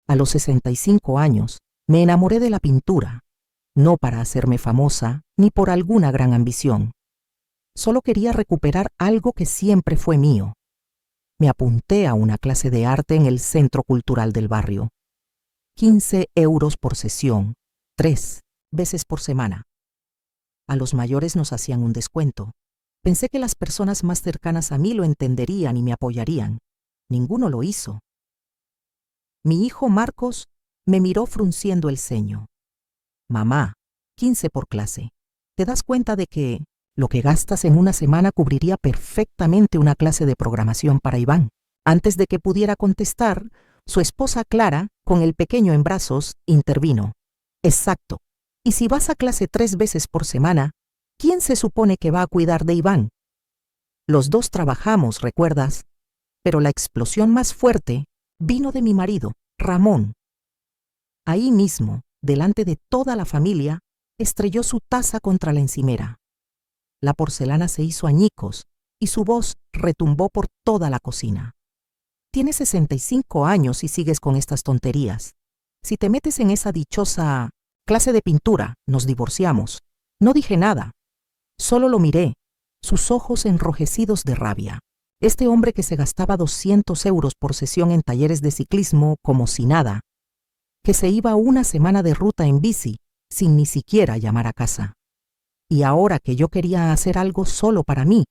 A los 65 años, me enamoré de la pintura, no para hacerme famosa ni por alguna gran ambición. Solo quería recuperar algo que siempre fue mío. Me apunté a una clase de arte en el Centro Cultural del barrio. 15 euros por sesión, 3 veces por semana. A los mayores nos hacían un descuento. Pensé que las personas más cercanas a mí lo entenderían y me apoyarían. Ninguno lo hizo. Mi hijo Marcos me miró frunciendo el ceño. Mamá, 15 por clase. ¿Te das cuenta de que lo que gastas en una semana cubriría perfectamente una clase de programación para Iván? Antes de que pudiera contestar, su esposa Clara, con el pequeño en brazos, intervino. Exacto. Y si vas a clase 3 veces por semana, ¿quién se supone que va a cuidar de Iván? Los dos trabajamos, ¿recuerdas? Pero la explosión más fuerte vino de mi marido, Ramón. Ahí mismo, delante de toda la familia, estrelló su taza contra la encimera. La porcelana se hizo añicos y su voz retumbó por toda la cocina. Tienes 65 años y sigues con estas tonterías. Si te metes en esa dichosa clase de pintura, nos divorciamos. No dije nada. Solo lo miré, sus ojos enrojecidos de rabia. Este hombre que se gastaba 200 euros por sesión en talleres de ciclismo como si nada, que se iba una semana de ruta en bici sin ni siquiera llamar a casa. Y ahora que yo quería hacer algo solo para mí,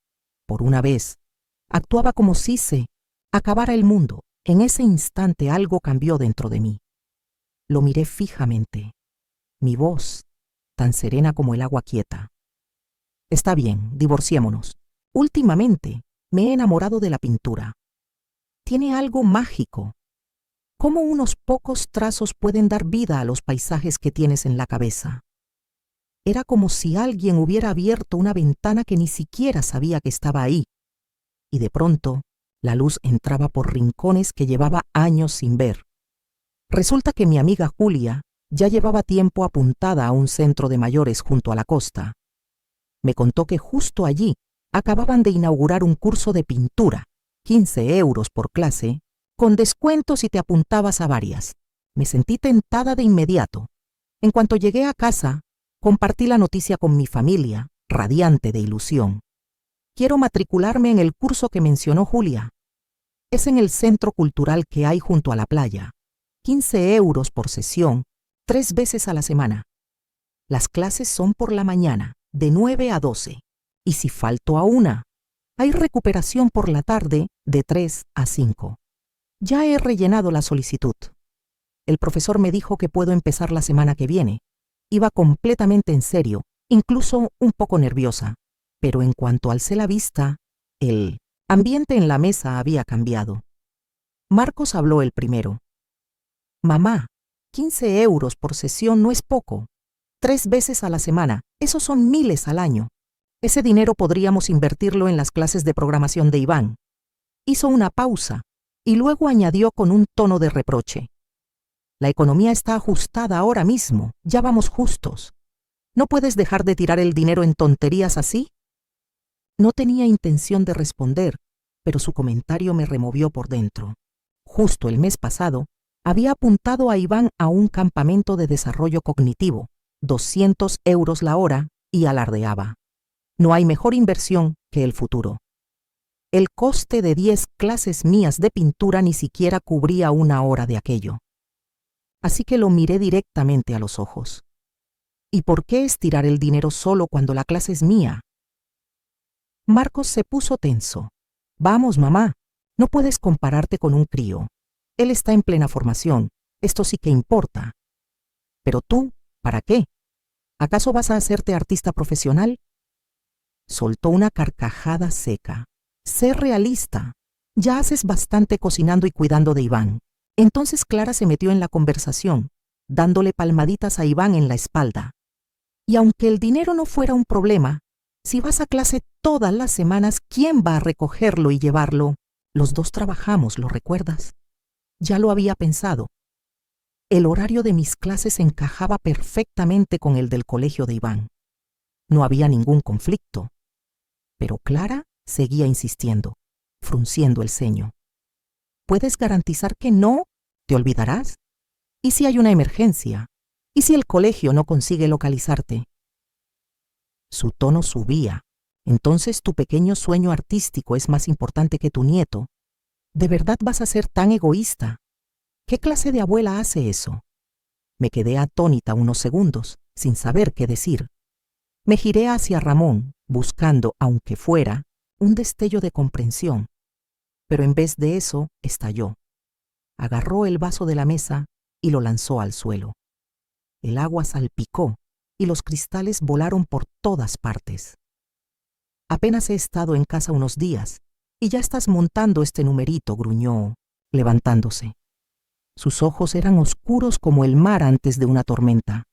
por una vez, actuaba como si se acabara el mundo. En ese instante algo cambió dentro de mí. Lo miré fijamente. Mi voz, tan serena como el agua quieta. Está bien, divorciémonos. Últimamente me he enamorado de la pintura. Tiene algo mágico. ¿Cómo unos pocos trazos pueden dar vida a los paisajes que tienes en la cabeza? Era como si alguien hubiera abierto una ventana que ni siquiera sabía que estaba ahí. Y de pronto, la luz entraba por rincones que llevaba años sin ver. Resulta que mi amiga Julia ya llevaba tiempo apuntada a un centro de mayores junto a la costa. Me contó que justo allí acababan de inaugurar un curso de pintura, 15 euros por clase, con descuento si te apuntabas a varias. Me sentí tentada de inmediato. En cuanto llegué a casa, compartí la noticia con mi familia, radiante de ilusión. Quiero matricularme en el curso que mencionó Julia. Es en el centro cultural que hay junto a la playa. 15 euros por sesión, 3 veces a la semana. Las clases son por la mañana, de 9 a 12. Y si falto a una, hay recuperación por la tarde de 3 a 5. Ya he rellenado la solicitud. El profesor me dijo que puedo empezar la semana que viene. Iba completamente en serio, incluso un poco nerviosa. Pero en cuanto alcé la vista, el ambiente en la mesa había cambiado. Marcos habló el primero. Mamá, 15 euros por sesión no es poco. 3 veces a la semana, esos son miles al año. Ese dinero podríamos invertirlo en las clases de programación de Iván. Hizo una pausa y luego añadió con un tono de reproche. La economía está ajustada ahora mismo, ya vamos justos. ¿No puedes dejar de tirar el dinero en tonterías así? No tenía intención de responder, pero su comentario me removió por dentro. Justo el mes pasado, había apuntado a Iván a un campamento de desarrollo cognitivo, 200 euros la hora, y alardeaba. No hay mejor inversión que el futuro. El coste de 10 clases mías de pintura ni siquiera cubría una hora de aquello. Así que lo miré directamente a los ojos. ¿Y por qué estirar el dinero solo cuando la clase es mía? Marcos se puso tenso. Vamos, mamá, no puedes compararte con un crío. Él está en plena formación, esto sí que importa. Pero tú, ¿para qué? ¿Acaso vas a hacerte artista profesional? Soltó una carcajada seca. Sé realista. Ya haces bastante cocinando y cuidando de Iván. Entonces Clara se metió en la conversación, dándole palmaditas a Iván en la espalda. Y aunque el dinero no fuera un problema, si vas a clase todas las semanas, ¿quién va a recogerlo y llevarlo? Los dos trabajamos, ¿lo recuerdas? Ya lo había pensado. El horario de mis clases encajaba perfectamente con el del colegio de Iván. No había ningún conflicto. Pero Clara seguía insistiendo, frunciendo el ceño. ¿Puedes garantizar que no te olvidarás? ¿Y si hay una emergencia? ¿Y si el colegio no consigue localizarte? Su tono subía. Entonces tu pequeño sueño artístico es más importante que tu nieto. ¿De verdad vas a ser tan egoísta? ¿Qué clase de abuela hace eso? Me quedé atónita unos segundos, sin saber qué decir. Me giré hacia Ramón, buscando, aunque fuera, un destello de comprensión. Pero en vez de eso, estalló. Agarró el vaso de la mesa y lo lanzó al suelo. El agua salpicó y los cristales volaron por todas partes. Apenas he estado en casa unos días y ya estás montando este numerito, gruñó, levantándose. Sus ojos eran oscuros como el mar antes de una tormenta.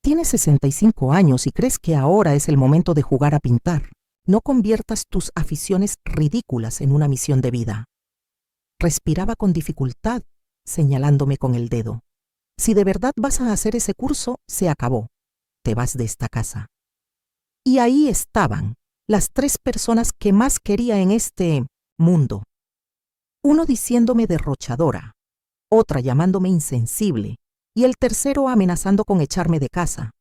Tienes 65 años y crees que ahora es el momento de jugar a pintar. No conviertas tus aficiones ridículas en una misión de vida. Respiraba con dificultad, señalándome con el dedo. Si de verdad vas a hacer ese curso, se acabó. Te vas de esta casa. Y ahí estaban las 3 personas que más quería en este mundo. Uno diciéndome derrochadora, otra llamándome insensible y el tercero amenazando con echarme de casa.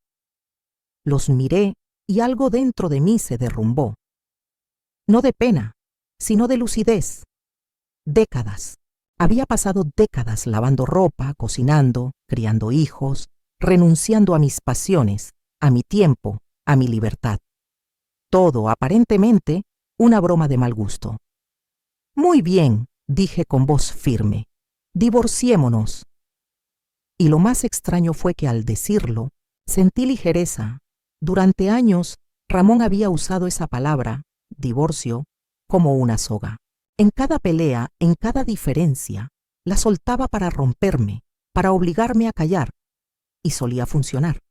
Los miré y algo dentro de mí se derrumbó. No de pena, sino de lucidez. Décadas. Había pasado décadas lavando ropa, cocinando, criando hijos, renunciando a mis pasiones, a mi tiempo, a mi libertad. Todo, aparentemente, una broma de mal gusto. Muy bien, dije con voz firme. Divorciémonos. Y lo más extraño fue que al decirlo, sentí ligereza. Durante años, Ramón había usado esa palabra, divorcio, como una soga. En cada pelea, en cada diferencia, la soltaba para romperme, para obligarme a callar, y solía funcionar.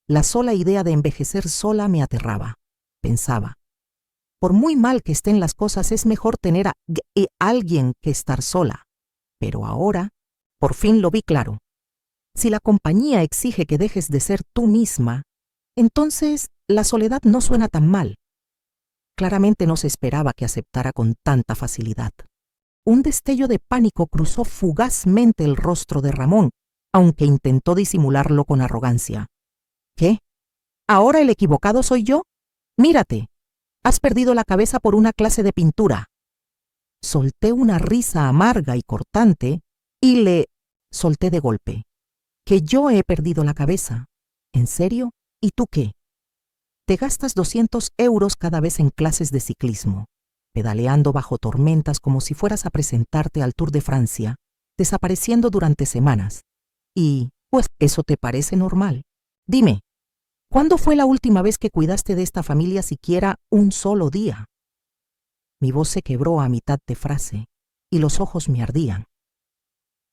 La sola idea de envejecer sola me aterraba. Pensaba, por muy mal que estén las cosas, es mejor tener a alguien que estar sola. Pero ahora, por fin lo vi claro. Si la compañía exige que dejes de ser tú misma, entonces la soledad no suena tan mal. Claramente no se esperaba que aceptara con tanta facilidad. Un destello de pánico cruzó fugazmente el rostro de Ramón, aunque intentó disimularlo con arrogancia. ¿Qué? ¿Ahora el equivocado soy yo? Mírate, has perdido la cabeza por una clase de pintura. Solté una risa amarga y cortante y le solté de golpe. Que yo he perdido la cabeza. ¿En serio? ¿Y tú qué? Te gastas 200 euros cada vez en clases de ciclismo, pedaleando bajo tormentas como si fueras a presentarte al Tour de Francia, desapareciendo durante semanas. Y, pues, ¿eso te parece normal? Dime, ¿cuándo fue la última vez que cuidaste de esta familia siquiera un solo día? Mi voz se quebró a mitad de frase y los ojos me ardían.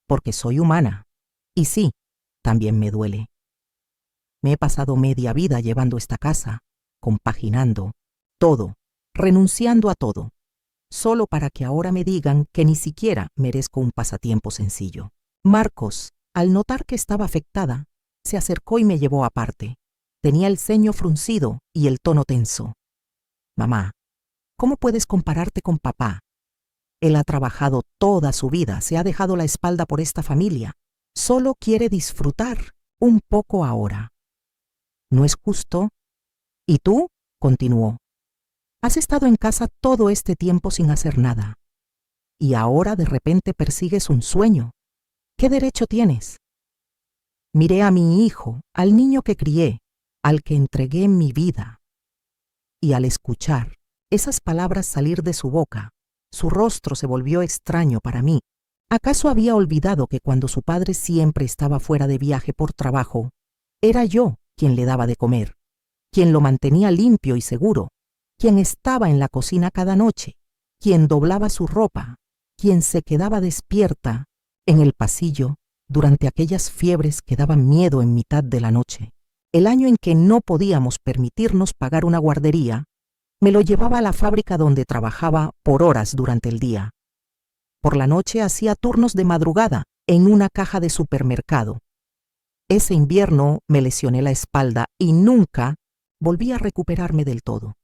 Porque soy humana. Y sí, también me duele. Me he pasado media vida llevando esta casa, compaginando, todo, renunciando a todo, solo para que ahora me digan que ni siquiera merezco un pasatiempo sencillo. Marcos, al notar que estaba afectada, se acercó y me llevó aparte. Tenía el ceño fruncido y el tono tenso. Mamá, ¿cómo puedes compararte con papá? Él ha trabajado toda su vida, se ha dejado la espalda por esta familia. Solo quiere disfrutar un poco ahora. ¿No es justo? ¿Y tú? Continuó. Has estado en casa todo este tiempo sin hacer nada. Y ahora de repente persigues un sueño. ¿Qué derecho tienes? Miré a mi hijo, al niño que crié, al que entregué mi vida. Y al escuchar esas palabras salir de su boca, su rostro se volvió extraño para mí. ¿Acaso había olvidado que cuando su padre siempre estaba fuera de viaje por trabajo, era yo quien le daba de comer, quien lo mantenía limpio y seguro, quien estaba en la cocina cada noche, quien doblaba su ropa, quien se quedaba despierta en el pasillo durante aquellas fiebres que daban miedo en mitad de la noche? El año en que no podíamos permitirnos pagar una guardería, me lo llevaba a la fábrica donde trabajaba por horas durante el día. Por la noche hacía turnos de madrugada en una caja de supermercado. Ese invierno me lesioné la espalda y nunca volví a recuperarme del todo.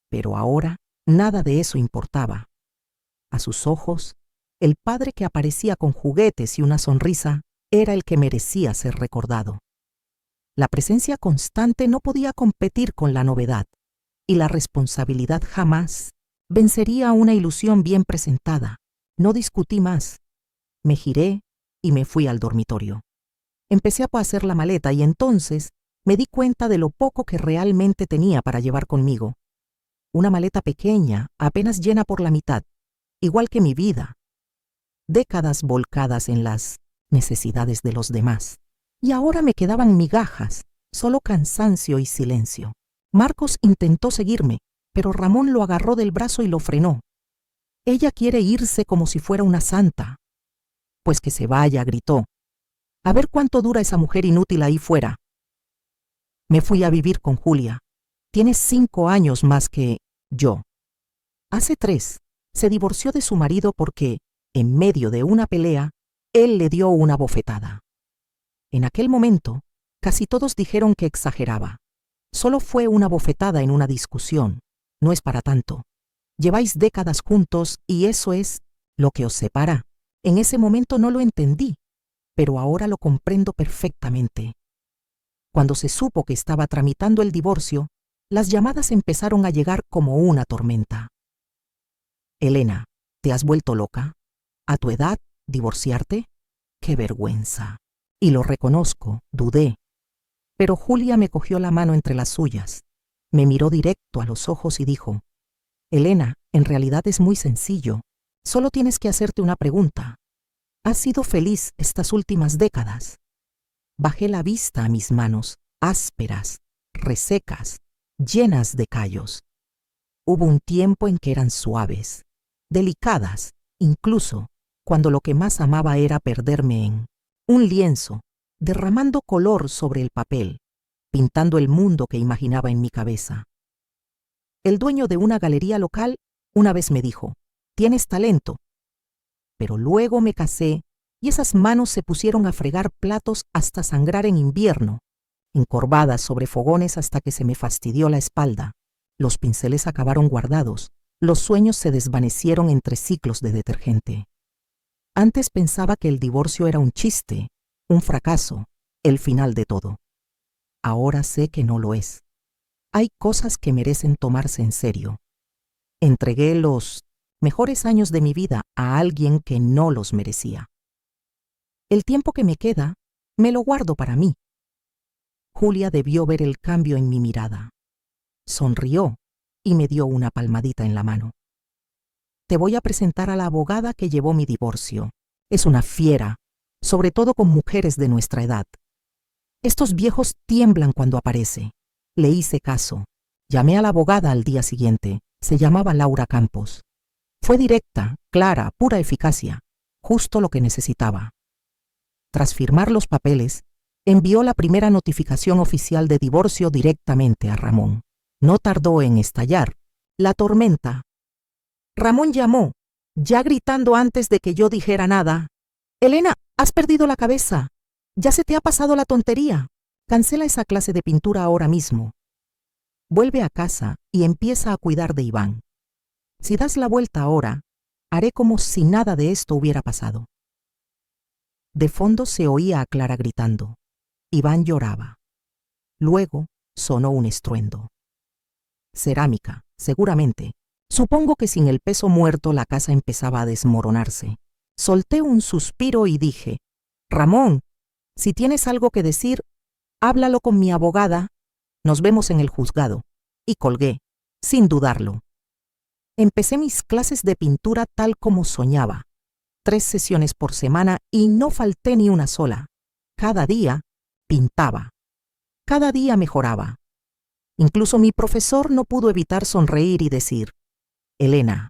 Pero ahora nada de eso importaba. A sus ojos, el padre que aparecía con juguetes y una sonrisa era el que merecía ser recordado. La presencia constante no podía competir con la novedad, y la responsabilidad jamás vencería a una ilusión bien presentada. No discutí más. Me giré y me fui al dormitorio. Empecé a hacer la maleta y entonces me di cuenta de lo poco que realmente tenía para llevar conmigo. Una maleta pequeña, apenas llena por la mitad, igual que mi vida. Décadas volcadas en las necesidades de los demás. Y ahora me quedaban migajas, solo cansancio y silencio. Marcos intentó seguirme, pero Ramón lo agarró del brazo y lo frenó. Ella quiere irse como si fuera una santa. Pues que se vaya, gritó. A ver cuánto dura esa mujer inútil ahí fuera. Me fui a vivir con Julia. Tiene 5 años más que yo. Hace 3, se divorció de su marido porque, en medio de una pelea, él le dio una bofetada. En aquel momento, casi todos dijeron que exageraba. Solo fue una bofetada en una discusión. No es para tanto. Lleváis décadas juntos y eso es lo que os separa. En ese momento no lo entendí, pero ahora lo comprendo perfectamente. Cuando se supo que estaba tramitando el divorcio, las llamadas empezaron a llegar como una tormenta. Elena, ¿te has vuelto loca? ¿A tu edad, divorciarte? ¡Qué vergüenza! Y lo reconozco, dudé. Pero Julia me cogió la mano entre las suyas, me miró directo a los ojos y dijo: Elena, en realidad es muy sencillo. Solo tienes que hacerte una pregunta. ¿Has sido feliz estas últimas décadas? Bajé la vista a mis manos, ásperas, resecas, llenas de callos. Hubo un tiempo en que eran suaves, delicadas, incluso cuando lo que más amaba era perderme en un lienzo, derramando color sobre el papel, pintando el mundo que imaginaba en mi cabeza. El dueño de una galería local una vez me dijo: «Tienes talento». Pero luego me casé y esas manos se pusieron a fregar platos hasta sangrar en invierno, encorvadas sobre fogones hasta que se me fastidió la espalda. Los pinceles acabaron guardados, los sueños se desvanecieron entre ciclos de detergente. Antes pensaba que el divorcio era un chiste, un fracaso, el final de todo. Ahora sé que no lo es. Hay cosas que merecen tomarse en serio. Entregué los mejores años de mi vida a alguien que no los merecía. El tiempo que me queda, me lo guardo para mí. Julia debió ver el cambio en mi mirada. Sonrió y me dio una palmadita en la mano. Te voy a presentar a la abogada que llevó mi divorcio. Es una fiera, sobre todo con mujeres de nuestra edad. Estos viejos tiemblan cuando aparece. Le hice caso. Llamé a la abogada al día siguiente. Se llamaba Laura Campos. Fue directa, clara, pura eficacia. Justo lo que necesitaba. Tras firmar los papeles, envió la primera notificación oficial de divorcio directamente a Ramón. No tardó en estallar la tormenta. Ramón llamó, ya gritando antes de que yo dijera nada: «Elena, has perdido la cabeza. Ya se te ha pasado la tontería. Cancela esa clase de pintura ahora mismo. Vuelve a casa y empieza a cuidar de Iván. Si das la vuelta ahora, haré como si nada de esto hubiera pasado». De fondo se oía a Clara gritando. Iván lloraba. Luego sonó un estruendo. Cerámica, seguramente. Supongo que sin el peso muerto la casa empezaba a desmoronarse. Solté un suspiro y dije: «Ramón, si tienes algo que decir, háblalo con mi abogada. Nos vemos en el juzgado». Y colgué, sin dudarlo. Empecé mis clases de pintura tal como soñaba. 3 sesiones por semana y no falté ni una sola. Cada día pintaba. Cada día mejoraba. Incluso mi profesor no pudo evitar sonreír y decir: «Elena,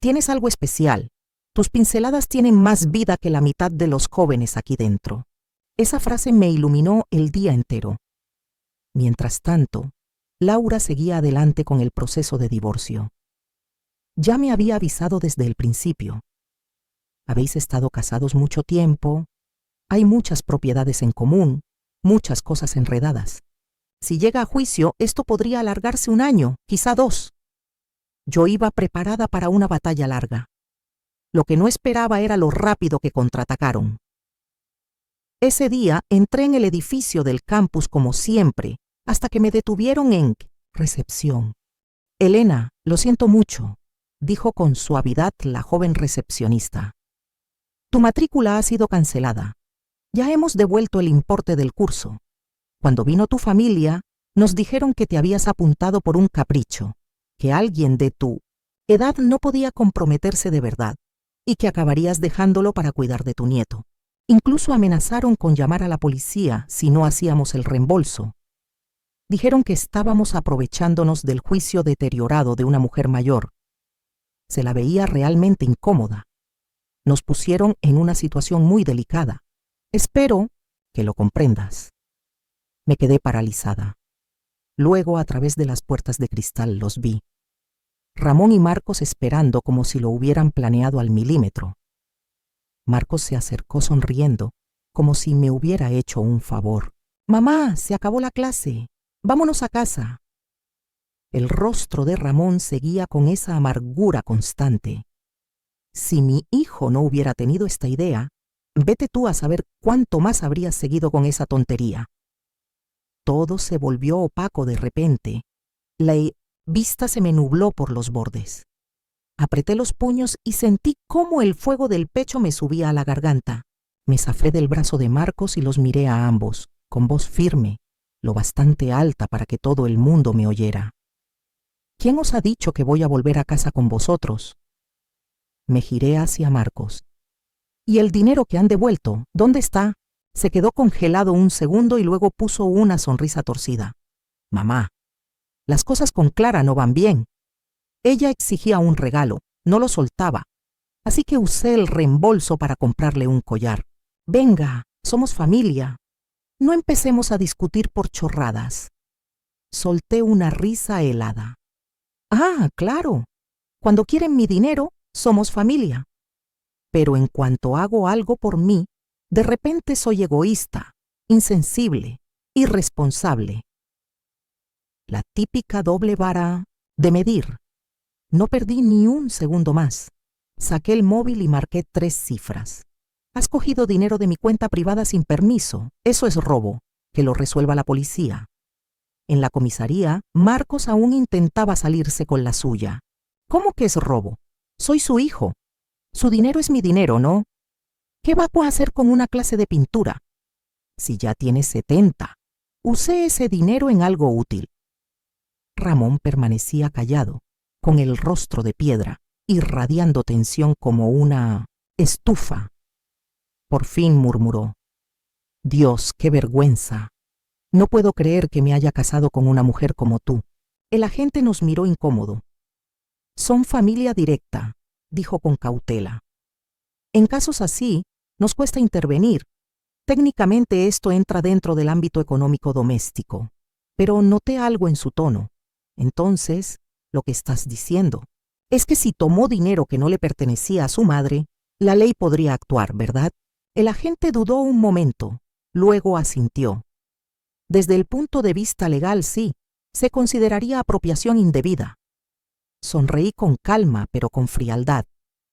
tienes algo especial. Tus pinceladas tienen más vida que la mitad de los jóvenes aquí dentro». Esa frase me iluminó el día entero. Mientras tanto, Laura seguía adelante con el proceso de divorcio. Ya me había avisado desde el principio. Habéis estado casados mucho tiempo, hay muchas propiedades en común, muchas cosas enredadas. Si llega a juicio, esto podría alargarse 1 año, quizá 2. Yo iba preparada para una batalla larga. Lo que no esperaba era lo rápido que contraatacaron. Ese día entré en el edificio del campus como siempre, hasta que me detuvieron en recepción. Elena, lo siento mucho, dijo con suavidad la joven recepcionista. Tu matrícula ha sido cancelada. Ya hemos devuelto el importe del curso. Cuando vino tu familia, nos dijeron que te habías apuntado por un capricho, que alguien de tu edad no podía comprometerse de verdad y que acabarías dejándolo para cuidar de tu nieto. Incluso amenazaron con llamar a la policía si no hacíamos el reembolso. Dijeron que estábamos aprovechándonos del juicio deteriorado de una mujer mayor. Se la veía realmente incómoda. Nos pusieron en una situación muy delicada. Espero que lo comprendas. Me quedé paralizada. Luego, a través de las puertas de cristal, los vi. Ramón y Marcos esperando como si lo hubieran planeado al milímetro. Marcos se acercó sonriendo, como si me hubiera hecho un favor. «Mamá, se acabó la clase. Vámonos a casa». El rostro de Ramón seguía con esa amargura constante. Si mi hijo no hubiera tenido esta idea, vete tú a saber cuánto más habría seguido con esa tontería. Todo se volvió opaco de repente. La vista se me nubló por los bordes. Apreté los puños y sentí cómo el fuego del pecho me subía a la garganta. Me zafé del brazo de Marcos y los miré a ambos, con voz firme, lo bastante alta para que todo el mundo me oyera. ¿Quién os ha dicho que voy a volver a casa con vosotros? Me giré hacia Marcos. ¿Y el dinero que han devuelto, dónde está? Se quedó congelado un segundo y luego puso una sonrisa torcida. Mamá, las cosas con Clara no van bien. Ella exigía un regalo, no lo soltaba, así que usé el reembolso para comprarle un collar. Venga, somos familia. No empecemos a discutir por chorradas. Solté una risa helada. Ah, claro. Cuando quieren mi dinero, somos familia. Pero en cuanto hago algo por mí, de repente soy egoísta, insensible, irresponsable. La típica doble vara de medir. No perdí ni un segundo más. Saqué el móvil y marqué 3 cifras. Has cogido dinero de mi cuenta privada sin permiso. Eso es robo. Que lo resuelva la policía. En la comisaría, Marcos aún intentaba salirse con la suya. ¿Cómo que es robo? Soy su hijo. Su dinero es mi dinero, ¿no? ¿Qué va a hacer con una clase de pintura? Si ya tiene 70. Usé ese dinero en algo útil. Ramón permanecía callado, con el rostro de piedra, irradiando tensión como una estufa. Por fin murmuró: Dios, qué vergüenza. No puedo creer que me haya casado con una mujer como tú. El agente nos miró incómodo. Son familia directa, dijo con cautela. En casos así, nos cuesta intervenir. Técnicamente esto entra dentro del ámbito económico doméstico. Pero noté algo en su tono. Entonces, lo que estás diciendo es que si tomó dinero que no le pertenecía a su madre, la ley podría actuar, ¿verdad? El agente dudó un momento, luego asintió. Desde el punto de vista legal, sí, se consideraría apropiación indebida. Sonreí con calma, pero con frialdad.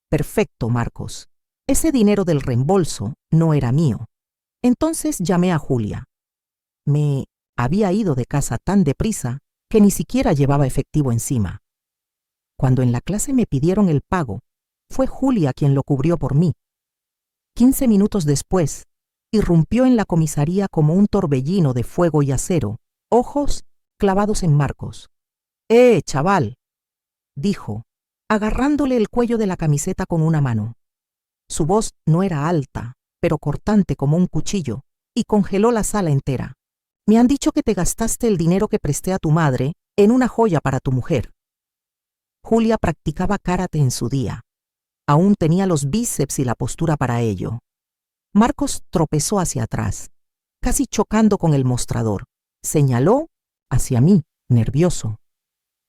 Perfecto, Marcos. Ese dinero del reembolso no era mío. Entonces llamé a Julia. Me había ido de casa tan deprisa que ni siquiera llevaba efectivo encima. Cuando en la clase me pidieron el pago, fue Julia quien lo cubrió por mí. 15 minutos después, irrumpió en la comisaría como un torbellino de fuego y acero, ojos clavados en Marcos. Chaval! Dijo, agarrándole el cuello de la camiseta con una mano. Su voz no era alta, pero cortante como un cuchillo, y congeló la sala entera. Me han dicho que te gastaste el dinero que presté a tu madre en una joya para tu mujer. Julia practicaba karate en su día. Aún tenía los bíceps y la postura para ello. Marcos tropezó hacia atrás, casi chocando con el mostrador. Señaló hacia mí, nervioso.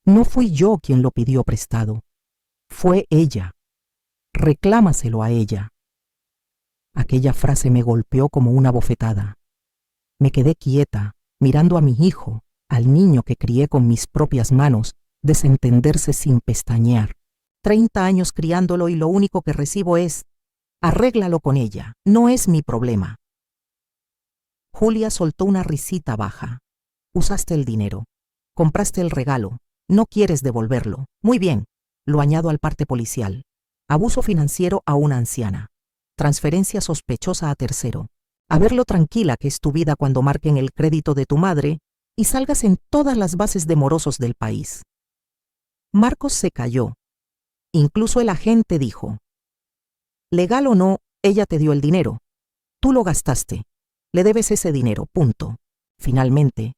No fui yo quien lo pidió prestado. Fue ella. Reclámaselo a ella. Aquella frase me golpeó como una bofetada. Me quedé quieta, mirando a mi hijo, al niño que crié con mis propias manos, desentenderse sin pestañear. 30 años criándolo y lo único que recibo es: arréglalo con ella, no es mi problema. Julia soltó una risita baja. Usaste el dinero. Compraste el regalo. No quieres devolverlo. Muy bien. Lo añado al parte policial. Abuso financiero a una anciana. Transferencia sospechosa a tercero. A ver lo tranquila que es tu vida cuando marquen el crédito de tu madre y salgas en todas las bases de morosos del país. Marcos se calló. Incluso el agente dijo: legal o no, ella te dio el dinero. Tú lo gastaste. Le debes ese dinero, punto. Finalmente,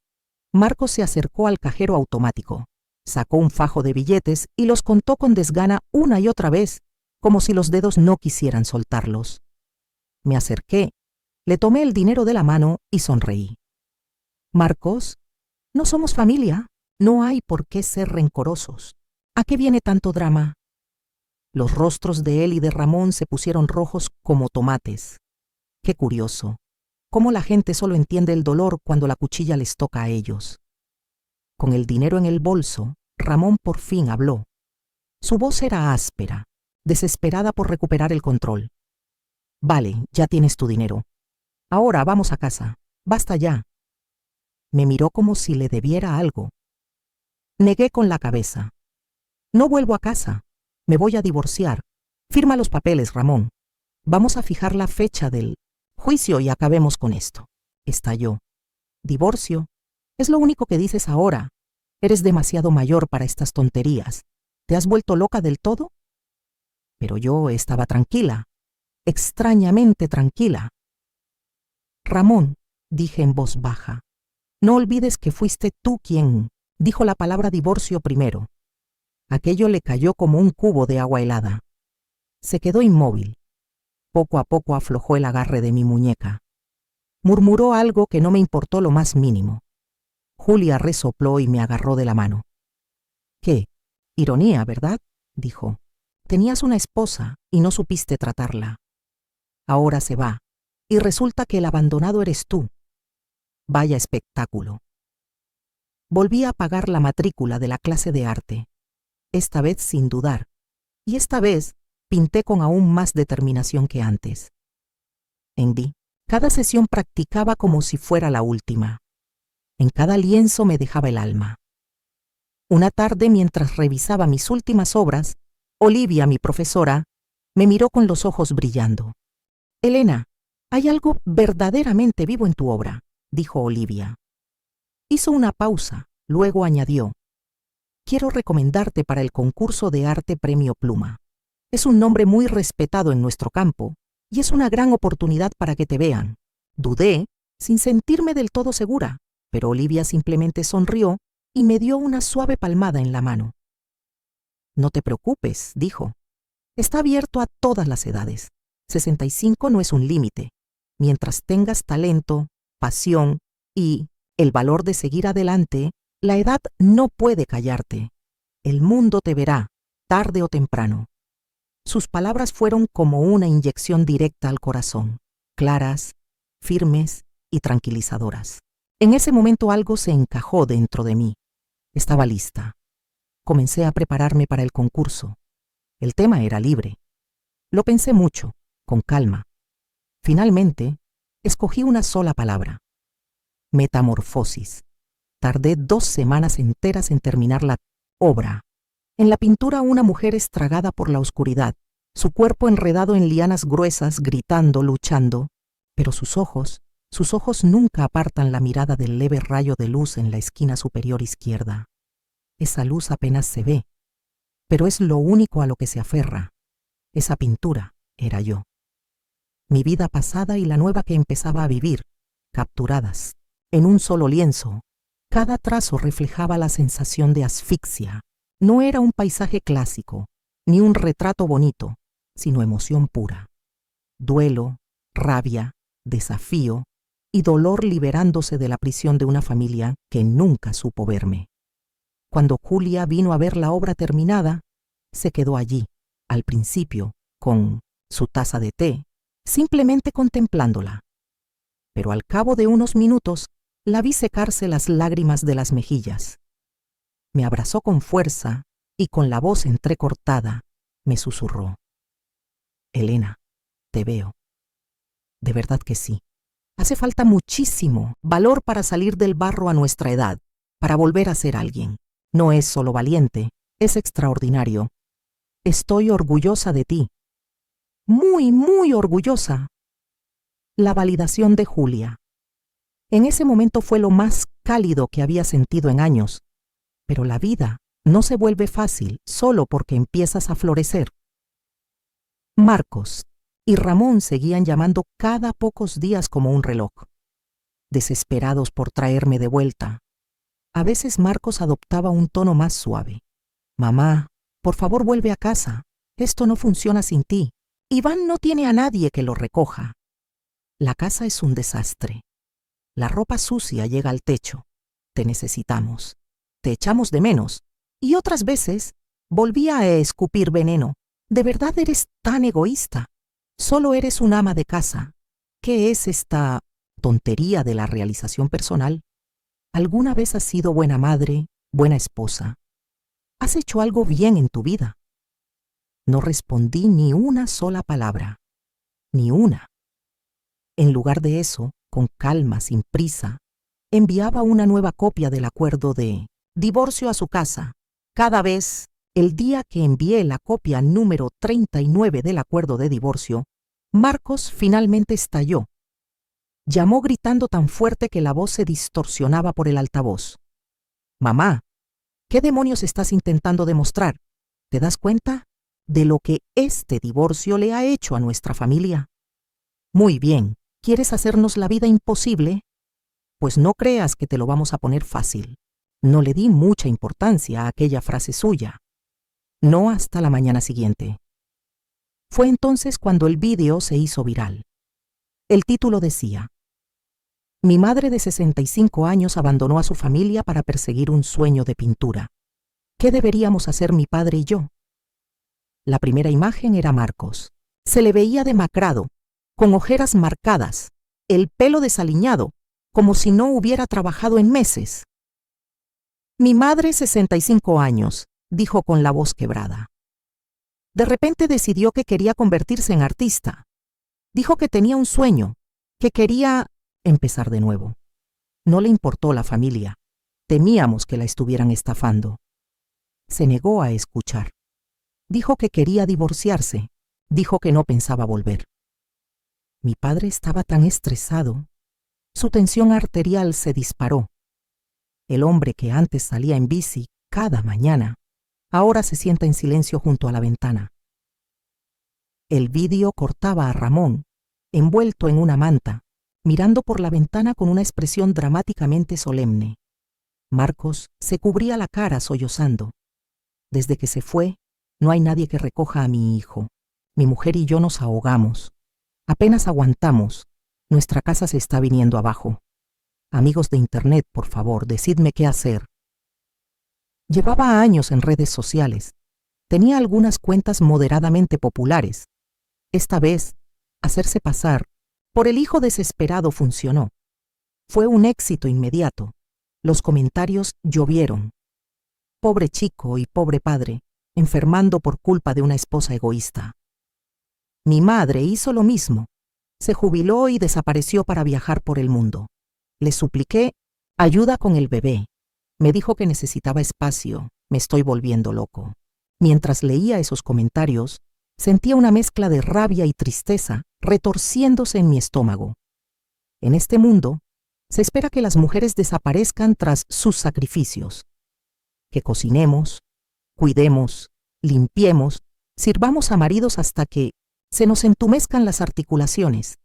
Marcos se acercó al cajero automático, sacó un fajo de billetes y los contó con desgana una y otra vez, como si los dedos no quisieran soltarlos. Me acerqué, le tomé el dinero de la mano y sonreí. Marcos, no somos familia, no hay por qué ser rencorosos. ¿A qué viene tanto drama? Los rostros de él y de Ramón se pusieron rojos como tomates. Qué curioso, cómo la gente solo entiende el dolor cuando la cuchilla les toca a ellos. Con el dinero en el bolso, Ramón por fin habló. Su voz era áspera, desesperada por recuperar el control. Vale, ya tienes tu dinero. Ahora vamos a casa. Basta ya. Me miró como si le debiera algo. Negué con la cabeza. No vuelvo a casa. Me voy a divorciar. Firma los papeles, Ramón. Vamos a fijar la fecha del juicio y acabemos con esto. Estalló. ¿Divorcio? Es lo único que dices ahora. Eres demasiado mayor para estas tonterías. ¿Te has vuelto loca del todo? Pero yo estaba tranquila, extrañamente tranquila. Ramón, dije en voz baja, no olvides que fuiste tú quien dijo la palabra divorcio primero. Aquello le cayó como un cubo de agua helada. Se quedó inmóvil. Poco a poco aflojó el agarre de mi muñeca. Murmuró algo que no me importó lo más mínimo. Julia resopló y me agarró de la mano. ¿Qué? Ironía, ¿verdad? Dijo. Tenías una esposa y no supiste tratarla. Ahora se va, y resulta que el abandonado eres tú. Vaya espectáculo. Volví a pagar la matrícula de la clase de arte, esta vez sin dudar, y esta vez pinté con aún más determinación que antes. En mí, cada sesión practicaba como si fuera la última. En cada lienzo me dejaba el alma. Una tarde, mientras revisaba mis últimas obras, Olivia, mi profesora, me miró con los ojos brillando. «Elena, hay algo verdaderamente vivo en tu obra», dijo Olivia. Hizo una pausa, luego añadió: «Quiero recomendarte para el concurso de arte Premio Pluma. Es un nombre muy respetado en nuestro campo y es una gran oportunidad para que te vean». Dudé, sin sentirme del todo segura, pero Olivia simplemente sonrió y me dio una suave palmada en la mano. «No te preocupes», dijo. «Está abierto a todas las edades. 65 no es un límite. Mientras tengas talento, pasión y el valor de seguir adelante, la edad no puede callarte. El mundo te verá, tarde o temprano». Sus palabras fueron como una inyección directa al corazón, claras, firmes y tranquilizadoras. En ese momento algo se encajó dentro de mí. Estaba lista. Comencé a prepararme para el concurso. El tema era libre. Lo pensé mucho, con calma. Finalmente, escogí una sola palabra: metamorfosis. Tardé 2 semanas enteras en terminar la obra. En la pintura, una mujer estragada por la oscuridad, su cuerpo enredado en lianas gruesas, gritando, luchando, pero sus ojos nunca apartan la mirada del leve rayo de luz en la esquina superior izquierda. Esa luz apenas se ve, pero es lo único a lo que se aferra. Esa pintura era yo. Mi vida pasada y la nueva que empezaba a vivir, capturadas en un solo lienzo. Cada trazo reflejaba la sensación de asfixia. No era un paisaje clásico, ni un retrato bonito, sino emoción pura. Duelo, rabia, desafío y dolor liberándose de la prisión de una familia que nunca supo verme. Cuando Julia vino a ver la obra terminada, se quedó allí, al principio, con su taza de té, simplemente contemplándola. Pero al cabo de unos minutos, la vi secarse las lágrimas de las mejillas. Me abrazó con fuerza y con la voz entrecortada me susurró: «Elena, te veo. De verdad que sí. Hace falta muchísimo valor para salir del barro a nuestra edad, para volver a ser alguien. No es solo valiente, es extraordinario. Estoy orgullosa de ti. Muy, muy orgullosa. La validación de Julia. En ese momento fue lo más cálido que había sentido en años. Pero la vida no se vuelve fácil solo porque empiezas a florecer. Marcos y Ramón seguían llamando cada pocos días como un reloj, desesperados por traerme de vuelta. A veces Marcos adoptaba un tono más suave. Mamá, por favor vuelve a casa. Esto no funciona sin ti. Iván no tiene a nadie que lo recoja. La casa es un desastre. La ropa sucia llega al techo. Te necesitamos. Te echamos de menos. Y otras veces volvía a escupir veneno. ¿De verdad eres tan egoísta? Solo eres un ama de casa. ¿Qué es esta tontería de la realización personal? ¿Alguna vez has sido buena madre, buena esposa? ¿Has hecho algo bien en tu vida? No respondí ni una sola palabra. Ni una. En lugar de eso, con calma, sin prisa, enviaba una nueva copia del acuerdo de divorcio a su casa. Cada vez, el día que envié la copia número 39 del acuerdo de divorcio, Marcos finalmente estalló. Llamó gritando tan fuerte que la voz se distorsionaba por el altavoz. Mamá, ¿qué demonios estás intentando demostrar? ¿Te das cuenta de lo que este divorcio le ha hecho a nuestra familia? Muy bien, ¿quieres hacernos la vida imposible? Pues no creas que te lo vamos a poner fácil. No le di mucha importancia a aquella frase suya. No hasta la mañana siguiente. Fue entonces cuando el vídeo se hizo viral. El título decía: Mi madre de 65 años abandonó a su familia para perseguir un sueño de pintura. ¿Qué deberíamos hacer mi padre y yo? La primera imagen era Marcos. Se le veía demacrado, con ojeras marcadas, el pelo desaliñado, como si no hubiera trabajado en meses. Mi madre, 65 años, dijo con la voz quebrada. De repente decidió que quería convertirse en artista. Dijo que tenía un sueño, que quería empezar de nuevo. No le importó la familia. Temíamos que la estuvieran estafando. Se negó a escuchar. Dijo que quería divorciarse. Dijo que no pensaba volver. Mi padre estaba tan estresado. Su tensión arterial se disparó. El hombre que antes salía en bici cada mañana, ahora se sienta en silencio junto a la ventana. El vídeo cortaba a Ramón, envuelto en una manta, mirando por la ventana con una expresión dramáticamente solemne. Marcos se cubría la cara sollozando. Desde que se fue, no hay nadie que recoja a mi hijo. Mi mujer y yo nos ahogamos. Apenas aguantamos. Nuestra casa se está viniendo abajo. Amigos de Internet, por favor, decidme qué hacer. Llevaba años en redes sociales. Tenía algunas cuentas moderadamente populares. Esta vez, hacerse pasar por el hijo desesperado funcionó. Fue un éxito inmediato. Los comentarios llovieron. Pobre chico y pobre padre, enfermando por culpa de una esposa egoísta. Mi madre hizo lo mismo. Se jubiló y desapareció para viajar por el mundo. Le supliqué ayuda con el bebé. Me dijo que necesitaba espacio. Me estoy volviendo loco. Mientras leía esos comentarios, sentía una mezcla de rabia y tristeza retorciéndose en mi estómago. En este mundo, se espera que las mujeres desaparezcan tras sus sacrificios. Que cocinemos, cuidemos, limpiemos, sirvamos a maridos hasta que se nos entumezcan las articulaciones,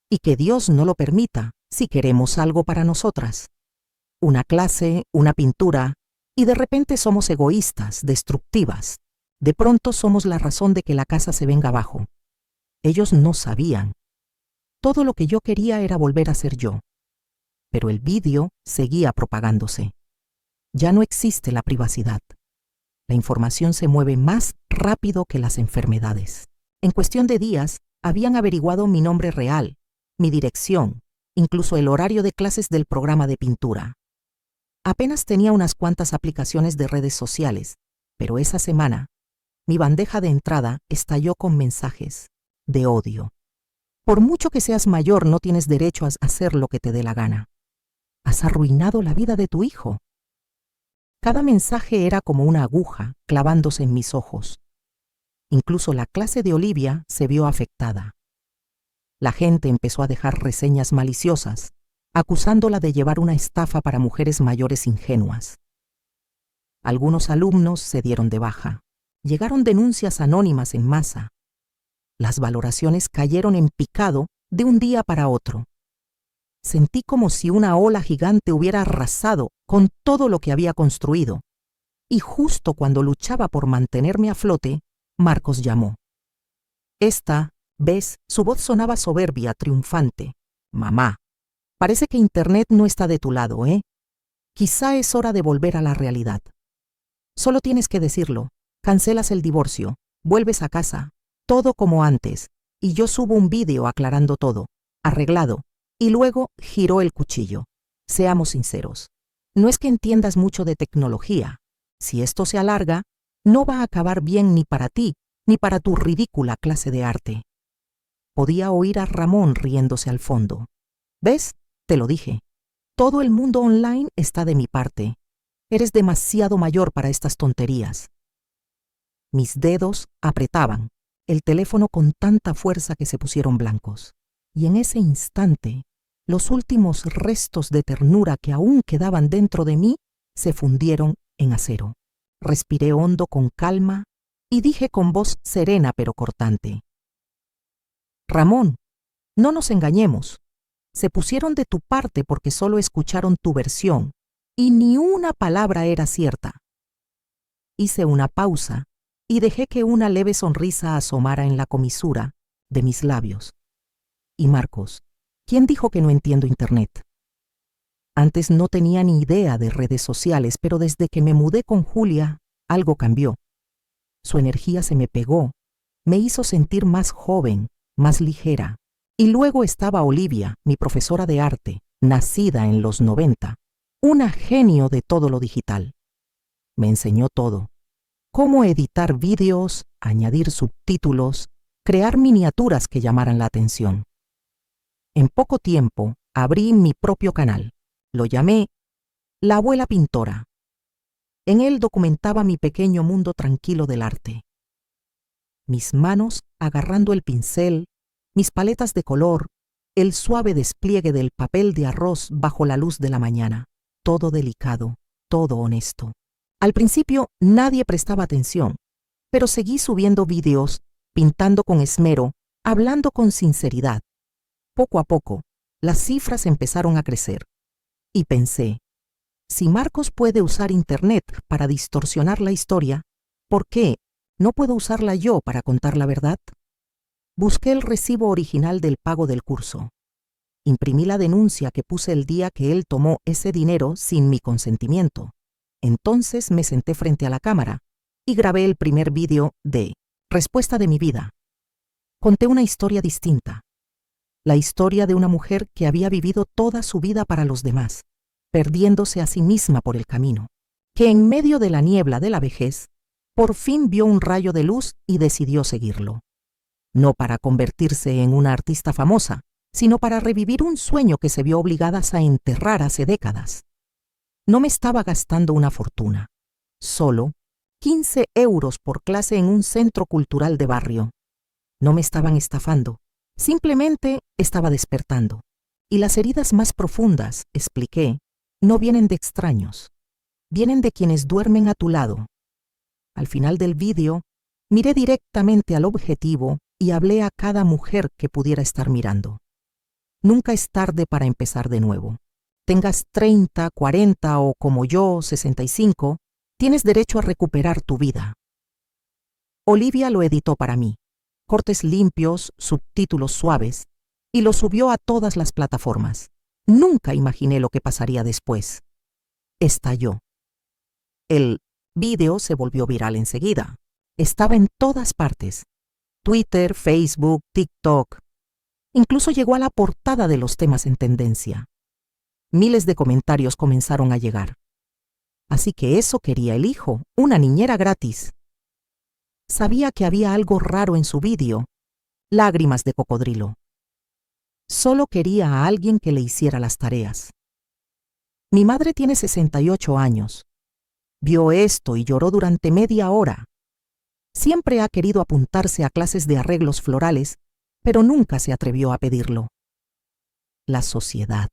y que Dios no lo permita si queremos algo para nosotras. Una clase, una pintura, y de repente somos egoístas, destructivas. De pronto somos la razón de que la casa se venga abajo. Ellos no sabían. Todo lo que yo quería era volver a ser yo. Pero el vídeo seguía propagándose. Ya no existe la privacidad. La información se mueve más rápido que las enfermedades. En cuestión de días, habían averiguado mi nombre real, mi dirección, incluso el horario de clases del programa de pintura. Apenas tenía unas cuantas aplicaciones de redes sociales, pero esa semana, mi bandeja de entrada estalló con mensajes de odio. Por mucho que seas mayor, no tienes derecho a hacer lo que te dé la gana. Has arruinado la vida de tu hijo. Cada mensaje era como una aguja clavándose en mis ojos. Incluso la clase de Olivia se vio afectada. La gente empezó a dejar reseñas maliciosas, acusándola de llevar una estafa para mujeres mayores ingenuas. Algunos alumnos se dieron de baja. Llegaron denuncias anónimas en masa. Las valoraciones cayeron en picado de un día para otro. Sentí como si una ola gigante hubiera arrasado con todo lo que había construido. Y justo cuando luchaba por mantenerme a flote, Marcos llamó. Esta vez su voz sonaba soberbia, triunfante. Mamá, parece que Internet no está de tu lado, ¿eh? Quizá es hora de volver a la realidad. Solo tienes que decirlo. Cancelas el divorcio, vuelves a casa, todo como antes, y yo subo un vídeo aclarando todo, arreglado, y luego giró el cuchillo. Seamos sinceros. No es que entiendas mucho de tecnología. Si esto se alarga, no va a acabar bien ni para ti, ni para tu ridícula clase de arte. Podía oír a Ramón riéndose al fondo. ¿Ves? Te lo dije. Todo el mundo online está de mi parte. Eres demasiado mayor para estas tonterías. Mis dedos apretaban el teléfono con tanta fuerza que se pusieron blancos. Y en ese instante, los últimos restos de ternura que aún quedaban dentro de mí se fundieron en acero. Respiré hondo con calma y dije con voz serena pero cortante. Ramón, no nos engañemos. Se pusieron de tu parte porque solo escucharon tu versión y ni una palabra era cierta. Hice una pausa y dejé que una leve sonrisa asomara en la comisura de mis labios. Y Marcos, ¿quién dijo que no entiendo Internet? Antes no tenía ni idea de redes sociales, pero desde que me mudé con Julia, algo cambió. Su energía se me pegó, me hizo sentir más joven, más ligera. Y luego estaba Olivia, mi profesora de arte, nacida en los 90, una genio de todo lo digital. Me enseñó todo. Cómo editar vídeos, añadir subtítulos, crear miniaturas que llamaran la atención. En poco tiempo abrí mi propio canal. Lo llamé La Abuela Pintora. En él documentaba mi pequeño mundo tranquilo del arte. Mis manos agarrando el pincel, mis paletas de color, el suave despliegue del papel de arroz bajo la luz de la mañana. Todo delicado, todo honesto. Al principio nadie prestaba atención, pero seguí subiendo vídeos, pintando con esmero, hablando con sinceridad. Poco a poco, las cifras empezaron a crecer. Y pensé, si Marcos puede usar Internet para distorsionar la historia, ¿por qué no puedo usarla yo para contar la verdad? Busqué el recibo original del pago del curso. Imprimí la denuncia que puse el día que él tomó ese dinero sin mi consentimiento. Entonces me senté frente a la cámara y grabé el primer vídeo de Respuesta de mi vida. Conté una historia distinta. La historia de una mujer que había vivido toda su vida para los demás, perdiéndose a sí misma por el camino, que en medio de la niebla de la vejez, por fin vio un rayo de luz y decidió seguirlo. No para convertirse en una artista famosa, sino para revivir un sueño que se vio obligada a enterrar hace décadas. No me estaba gastando una fortuna, solo 15 euros por clase en un centro cultural de barrio. No me estaban estafando, simplemente estaba despertando. Y las heridas más profundas, expliqué, no vienen de extraños, vienen de quienes duermen a tu lado. Al final del vídeo, miré directamente al objetivo y hablé a cada mujer que pudiera estar mirando. Nunca es tarde para empezar de nuevo. Tengas 30, 40 o como yo, 65, tienes derecho a recuperar tu vida. Olivia lo editó para mí, cortes limpios, subtítulos suaves, y lo subió a todas las plataformas. Nunca imaginé lo que pasaría después. Estalló. El vídeo se volvió viral enseguida. Estaba en todas partes. Twitter, Facebook, TikTok. Incluso llegó a la portada de los temas en tendencia. Miles de comentarios comenzaron a llegar. Así que eso quería el hijo, una niñera gratis. Sabía que había algo raro en su vídeo. Lágrimas de cocodrilo. Solo quería a alguien que le hiciera las tareas. Mi madre tiene 68 años. Vio esto y lloró durante media hora. Siempre ha querido apuntarse a clases de arreglos florales, pero nunca se atrevió a pedirlo. La sociedad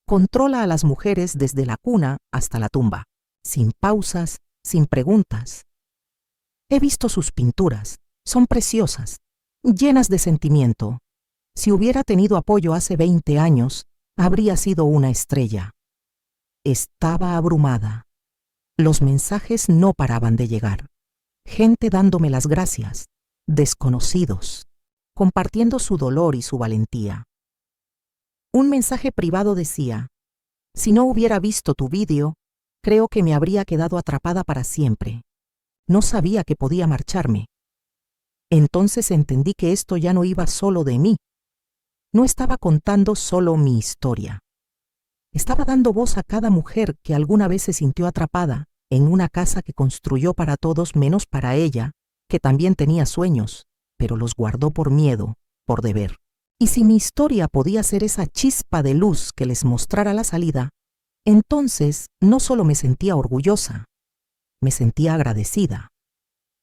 controla a las mujeres desde la cuna hasta la tumba, sin pausas, sin preguntas. He visto sus pinturas, son preciosas, llenas de sentimiento. Si hubiera tenido apoyo hace 20 años, habría sido una estrella. Estaba abrumada. Los mensajes no paraban de llegar. Gente dándome las gracias, desconocidos, compartiendo su dolor y su valentía. Un mensaje privado decía: si no hubiera visto tu vídeo, creo que me habría quedado atrapada para siempre. No sabía que podía marcharme. Entonces entendí que esto ya no iba solo de mí. No estaba contando solo mi historia. Estaba dando voz a cada mujer que alguna vez se sintió atrapada en una casa que construyó para todos menos para ella, que también tenía sueños, pero los guardó por miedo, por deber. Y si mi historia podía ser esa chispa de luz que les mostrara la salida, entonces no solo me sentía orgullosa, me sentía agradecida.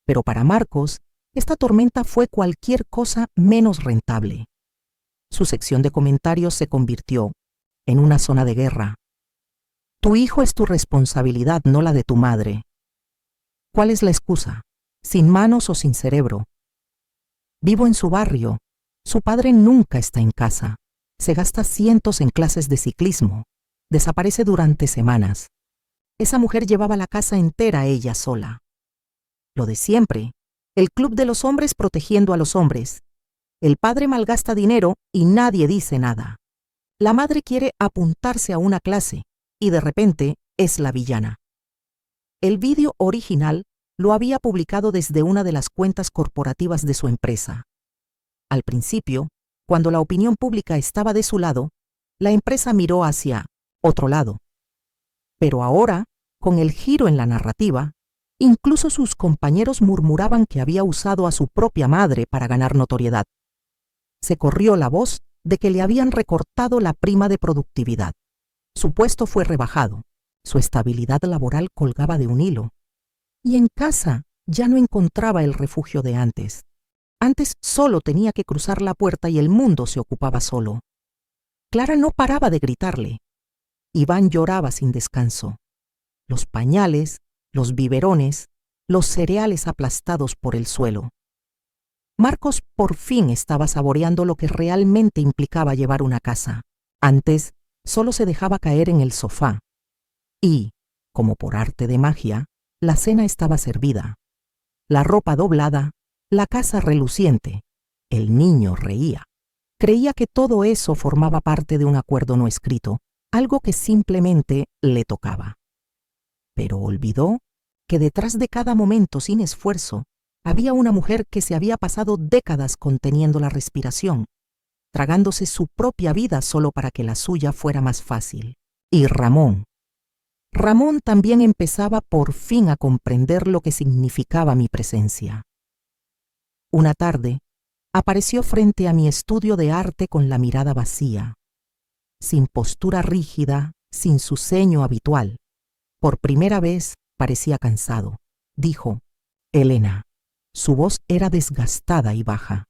Pero para Marcos, esta tormenta fue cualquier cosa menos rentable. Su sección de comentarios se convirtió en una zona de guerra. Tu hijo es tu responsabilidad, no la de tu madre. ¿Cuál es la excusa? ¿Sin manos o sin cerebro? Vivo en su barrio. Su padre nunca está en casa. Se gasta cientos en clases de ciclismo. Desaparece durante semanas. Esa mujer llevaba la casa entera ella sola. Lo de siempre. El club de los hombres protegiendo a los hombres. El padre malgasta dinero y nadie dice nada. La madre quiere apuntarse a una clase y de repente es la villana. El vídeo original lo había publicado desde una de las cuentas corporativas de su empresa. Al principio, cuando la opinión pública estaba de su lado, la empresa miró hacia otro lado. Pero ahora, con el giro en la narrativa, incluso sus compañeros murmuraban que había usado a su propia madre para ganar notoriedad. Se corrió la voz de que le habían recortado la prima de productividad. Su puesto fue rebajado. Su estabilidad laboral colgaba de un hilo. Y en casa ya no encontraba el refugio de antes. Antes solo tenía que cruzar la puerta y el mundo se ocupaba solo. Clara no paraba de gritarle. Iván lloraba sin descanso. Los pañales, los biberones, los cereales aplastados por el suelo. Marcos por fin estaba saboreando lo que realmente implicaba llevar una casa. Antes, solo se dejaba caer en el sofá. Y, como por arte de magia, la cena estaba servida. La ropa doblada, la casa reluciente. El niño reía. Creía que todo eso formaba parte de un acuerdo no escrito, algo que simplemente le tocaba. Pero olvidó que detrás de cada momento sin esfuerzo había una mujer que se había pasado décadas conteniendo la respiración, tragándose su propia vida solo para que la suya fuera más fácil. Y Ramón. Ramón también empezaba por fin a comprender lo que significaba mi presencia. Una tarde, apareció frente a mi estudio de arte con la mirada vacía, sin postura rígida, sin su ceño habitual. Por primera vez parecía cansado. Dijo: Elena. Su voz era desgastada y baja.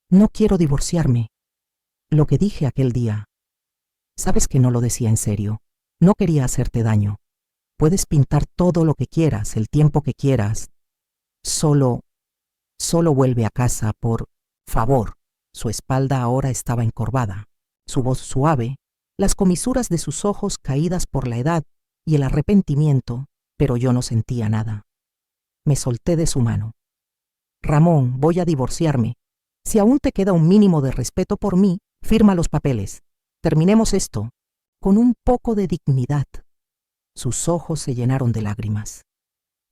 No quiero divorciarme. Lo que dije aquel día. Sabes que no lo decía en serio. No quería hacerte daño. Puedes pintar todo lo que quieras, el tiempo que quieras. Solo vuelve a casa, por favor. Su espalda ahora estaba encorvada. Su voz suave, las comisuras de sus ojos caídas por la edad y el arrepentimiento, pero yo no sentía nada. Me solté de su mano. Ramón, voy a divorciarme. Si aún te queda un mínimo de respeto por mí, firma los papeles. Terminemos esto con un poco de dignidad. Sus ojos se llenaron de lágrimas.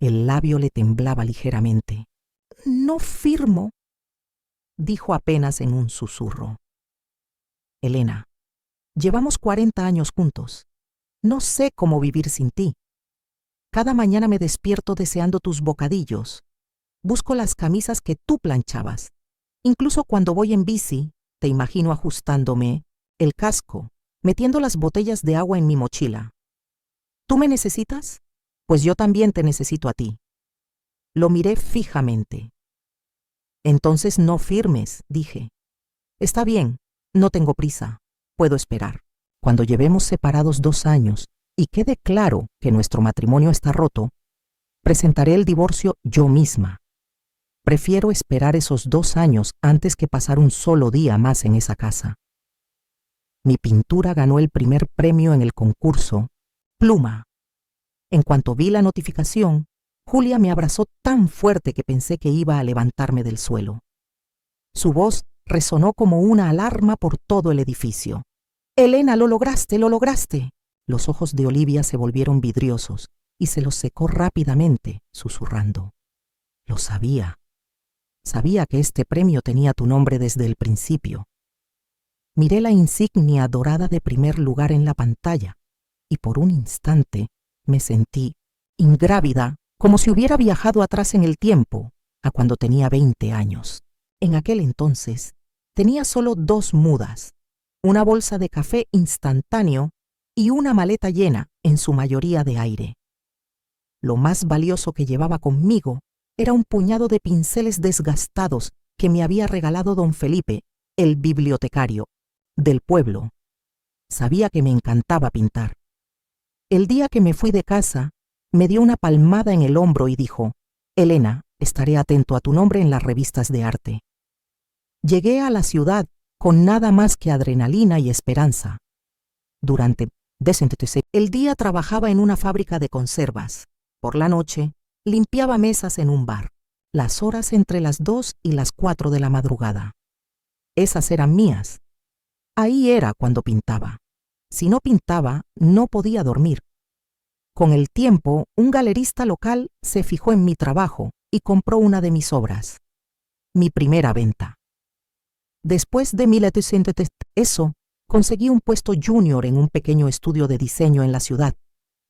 El labio le temblaba ligeramente. No firmo, dijo apenas en un susurro. Elena, llevamos 40 años juntos. No sé cómo vivir sin ti. Cada mañana me despierto deseando tus bocadillos. Busco las camisas que tú planchabas. Incluso cuando voy en bici, te imagino ajustándome el casco, metiendo las botellas de agua en mi mochila. ¿Tú me necesitas? Pues yo también te necesito a ti. Lo miré fijamente. Entonces no firmes, dije. Está bien, no tengo prisa, puedo esperar. Cuando llevemos separados 2 años y quede claro que nuestro matrimonio está roto, presentaré el divorcio yo misma. Prefiero esperar esos 2 años antes que pasar un solo día más en esa casa. Mi pintura ganó el primer premio en el concurso Pluma. En cuanto vi la notificación, Julia me abrazó tan fuerte que pensé que iba a levantarme del suelo. Su voz resonó como una alarma por todo el edificio. «Elena, lo lograste, lo lograste». Los ojos de Olivia se volvieron vidriosos y se los secó rápidamente, susurrando. «Lo sabía. Sabía que este premio tenía tu nombre desde el principio». Miré la insignia dorada de primer lugar en la pantalla y por un instante me sentí ingrávida, como si hubiera viajado atrás en el tiempo, a cuando tenía 20 años. En aquel entonces tenía solo 2 mudas, una bolsa de café instantáneo y una maleta llena, en su mayoría de aire. Lo más valioso que llevaba conmigo era un puñado de pinceles desgastados que me había regalado don Felipe, el bibliotecario del pueblo. Sabía que me encantaba pintar. El día que me fui de casa, me dio una palmada en el hombro y dijo: «Elena, estaré atento a tu nombre en las revistas de arte». Llegué a la ciudad con nada más que adrenalina y esperanza. Durante el día trabajaba en una fábrica de conservas. Por la noche, limpiaba mesas en un bar. Las horas entre las 2 y las 4 de la madrugada. Esas eran mías. Ahí era cuando pintaba. Si no pintaba, no podía dormir. Con el tiempo, un galerista local se fijó en mi trabajo y compró una de mis obras. Mi primera venta. Después de eso, conseguí un puesto junior en un pequeño estudio de diseño en la ciudad.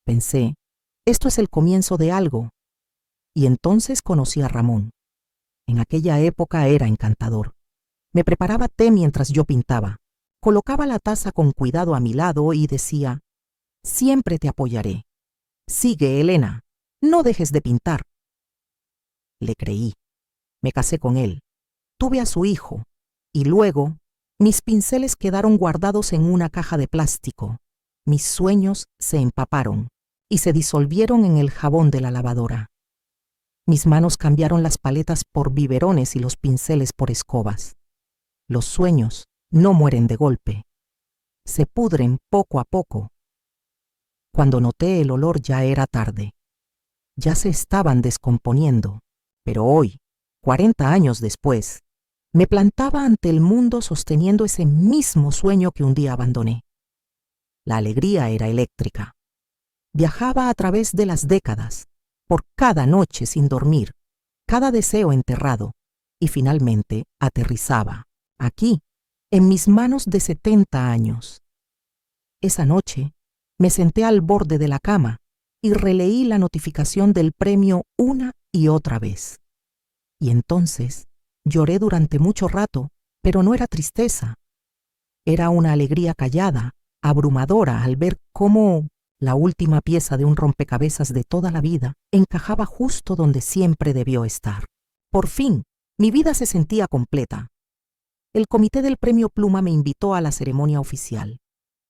Pensé, esto es el comienzo de algo. Y entonces conocí a Ramón. En aquella época era encantador. Me preparaba té mientras yo pintaba. Colocaba la taza con cuidado a mi lado y decía: «Siempre te apoyaré. Sigue, Elena. No dejes de pintar». Le creí. Me casé con él. Tuve a su hijo. Y luego, mis pinceles quedaron guardados en una caja de plástico. Mis sueños se empaparon y se disolvieron en el jabón de la lavadora. Mis manos cambiaron las paletas por biberones y los pinceles por escobas. Los sueños no mueren de golpe. Se pudren poco a poco. Cuando noté el olor ya era tarde. Ya se estaban descomponiendo. Pero hoy, 40 años después, me plantaba ante el mundo sosteniendo ese mismo sueño que un día abandoné. La alegría era eléctrica. Viajaba a través de las décadas, por cada noche sin dormir, cada deseo enterrado, y finalmente aterrizaba, aquí, en mis manos de 70 años. Esa noche, me senté al borde de la cama y releí la notificación del premio una y otra vez. Y entonces lloré durante mucho rato, pero no era tristeza. Era una alegría callada, abrumadora al ver cómo la última pieza de un rompecabezas de toda la vida encajaba justo donde siempre debió estar. Por fin, mi vida se sentía completa. El comité del Premio Pluma me invitó a la ceremonia oficial.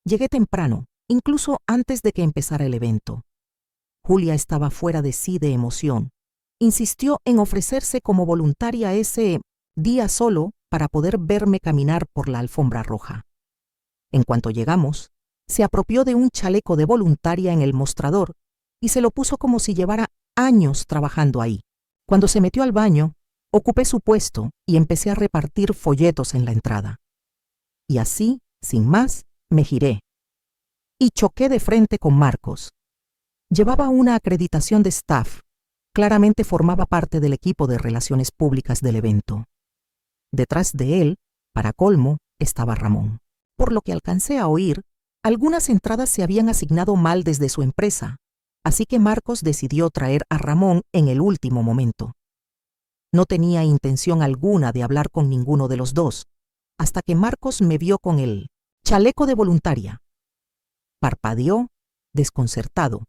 Llegué temprano, incluso antes de que empezara el evento. Julia estaba fuera de sí de emoción. Insistió en ofrecerse como voluntaria ese día solo para poder verme caminar por la alfombra roja. En cuanto llegamos, se apropió de un chaleco de voluntaria en el mostrador y se lo puso como si llevara años trabajando ahí. Cuando se metió al baño, ocupé su puesto y empecé a repartir folletos en la entrada. Y así, sin más, me giré y choqué de frente con Marcos. Llevaba una acreditación de staff. Claramente formaba parte del equipo de relaciones públicas del evento. Detrás de él, para colmo, estaba Ramón. Por lo que alcancé a oír, algunas entradas se habían asignado mal desde su empresa, así que Marcos decidió traer a Ramón en el último momento. No tenía intención alguna de hablar con ninguno de los dos, hasta que Marcos me vio con el chaleco de voluntaria. Parpadeó, desconcertado,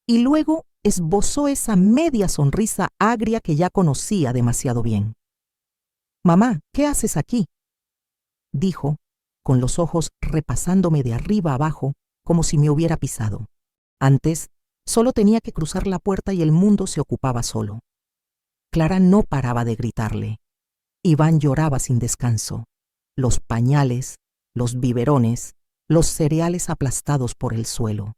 y luego esbozó esa media sonrisa agria que ya conocía demasiado bien. «Mamá, ¿qué haces aquí?», dijo, con los ojos repasándome de arriba abajo como si me hubiera pisado. Antes, solo tenía que cruzar la puerta y el mundo se ocupaba solo. Clara no paraba de gritarle. Iván lloraba sin descanso. Los pañales, los biberones, los cereales aplastados por el suelo.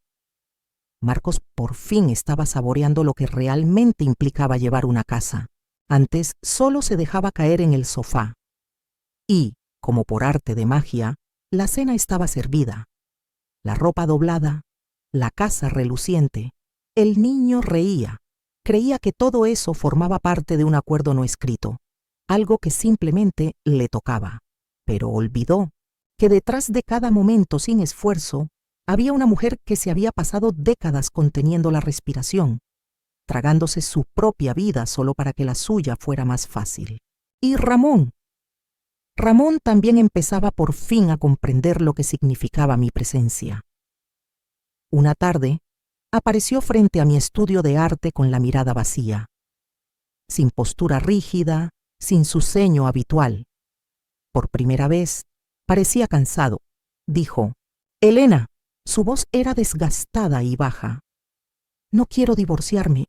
Marcos por fin estaba saboreando lo que realmente implicaba llevar una casa. Antes solo se dejaba caer en el sofá. Y, como por arte de magia, la cena estaba servida. La ropa doblada, la casa reluciente. El niño reía. Creía que todo eso formaba parte de un acuerdo no escrito, algo que simplemente le tocaba. Pero olvidó que detrás de cada momento sin esfuerzo había una mujer que se había pasado décadas conteniendo la respiración, tragándose su propia vida solo para que la suya fuera más fácil. Y Ramón. Ramón también empezaba por fin a comprender lo que significaba mi presencia. Una tarde, apareció frente a mi estudio de arte con la mirada vacía, sin postura rígida, sin su ceño habitual. Por primera vez, parecía cansado. Dijo: «Elena», su voz era desgastada y baja, «no quiero divorciarme.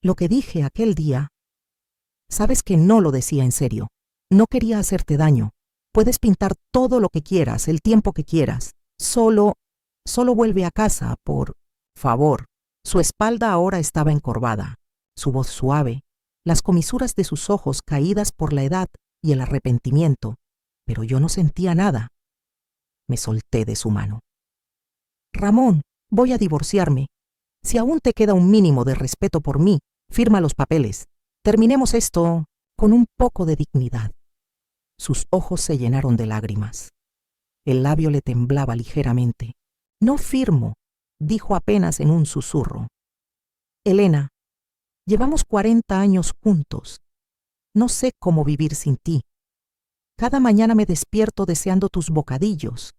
Lo que dije aquel día, sabes que no lo decía en serio. No quería hacerte daño. Puedes pintar todo lo que quieras, el tiempo que quieras. Solo vuelve a casa, por favor». Su espalda ahora estaba encorvada, su voz suave, las comisuras de sus ojos caídas por la edad y el arrepentimiento, pero yo no sentía nada. Me solté de su mano. «Ramón, voy a divorciarme. Si aún te queda un mínimo de respeto por mí, firma los papeles. Terminemos esto con un poco de dignidad». Sus ojos se llenaron de lágrimas. El labio le temblaba ligeramente. «No firmo», dijo apenas en un susurro. «Elena, llevamos 40 años juntos. No sé cómo vivir sin ti. Cada mañana me despierto deseando tus bocadillos.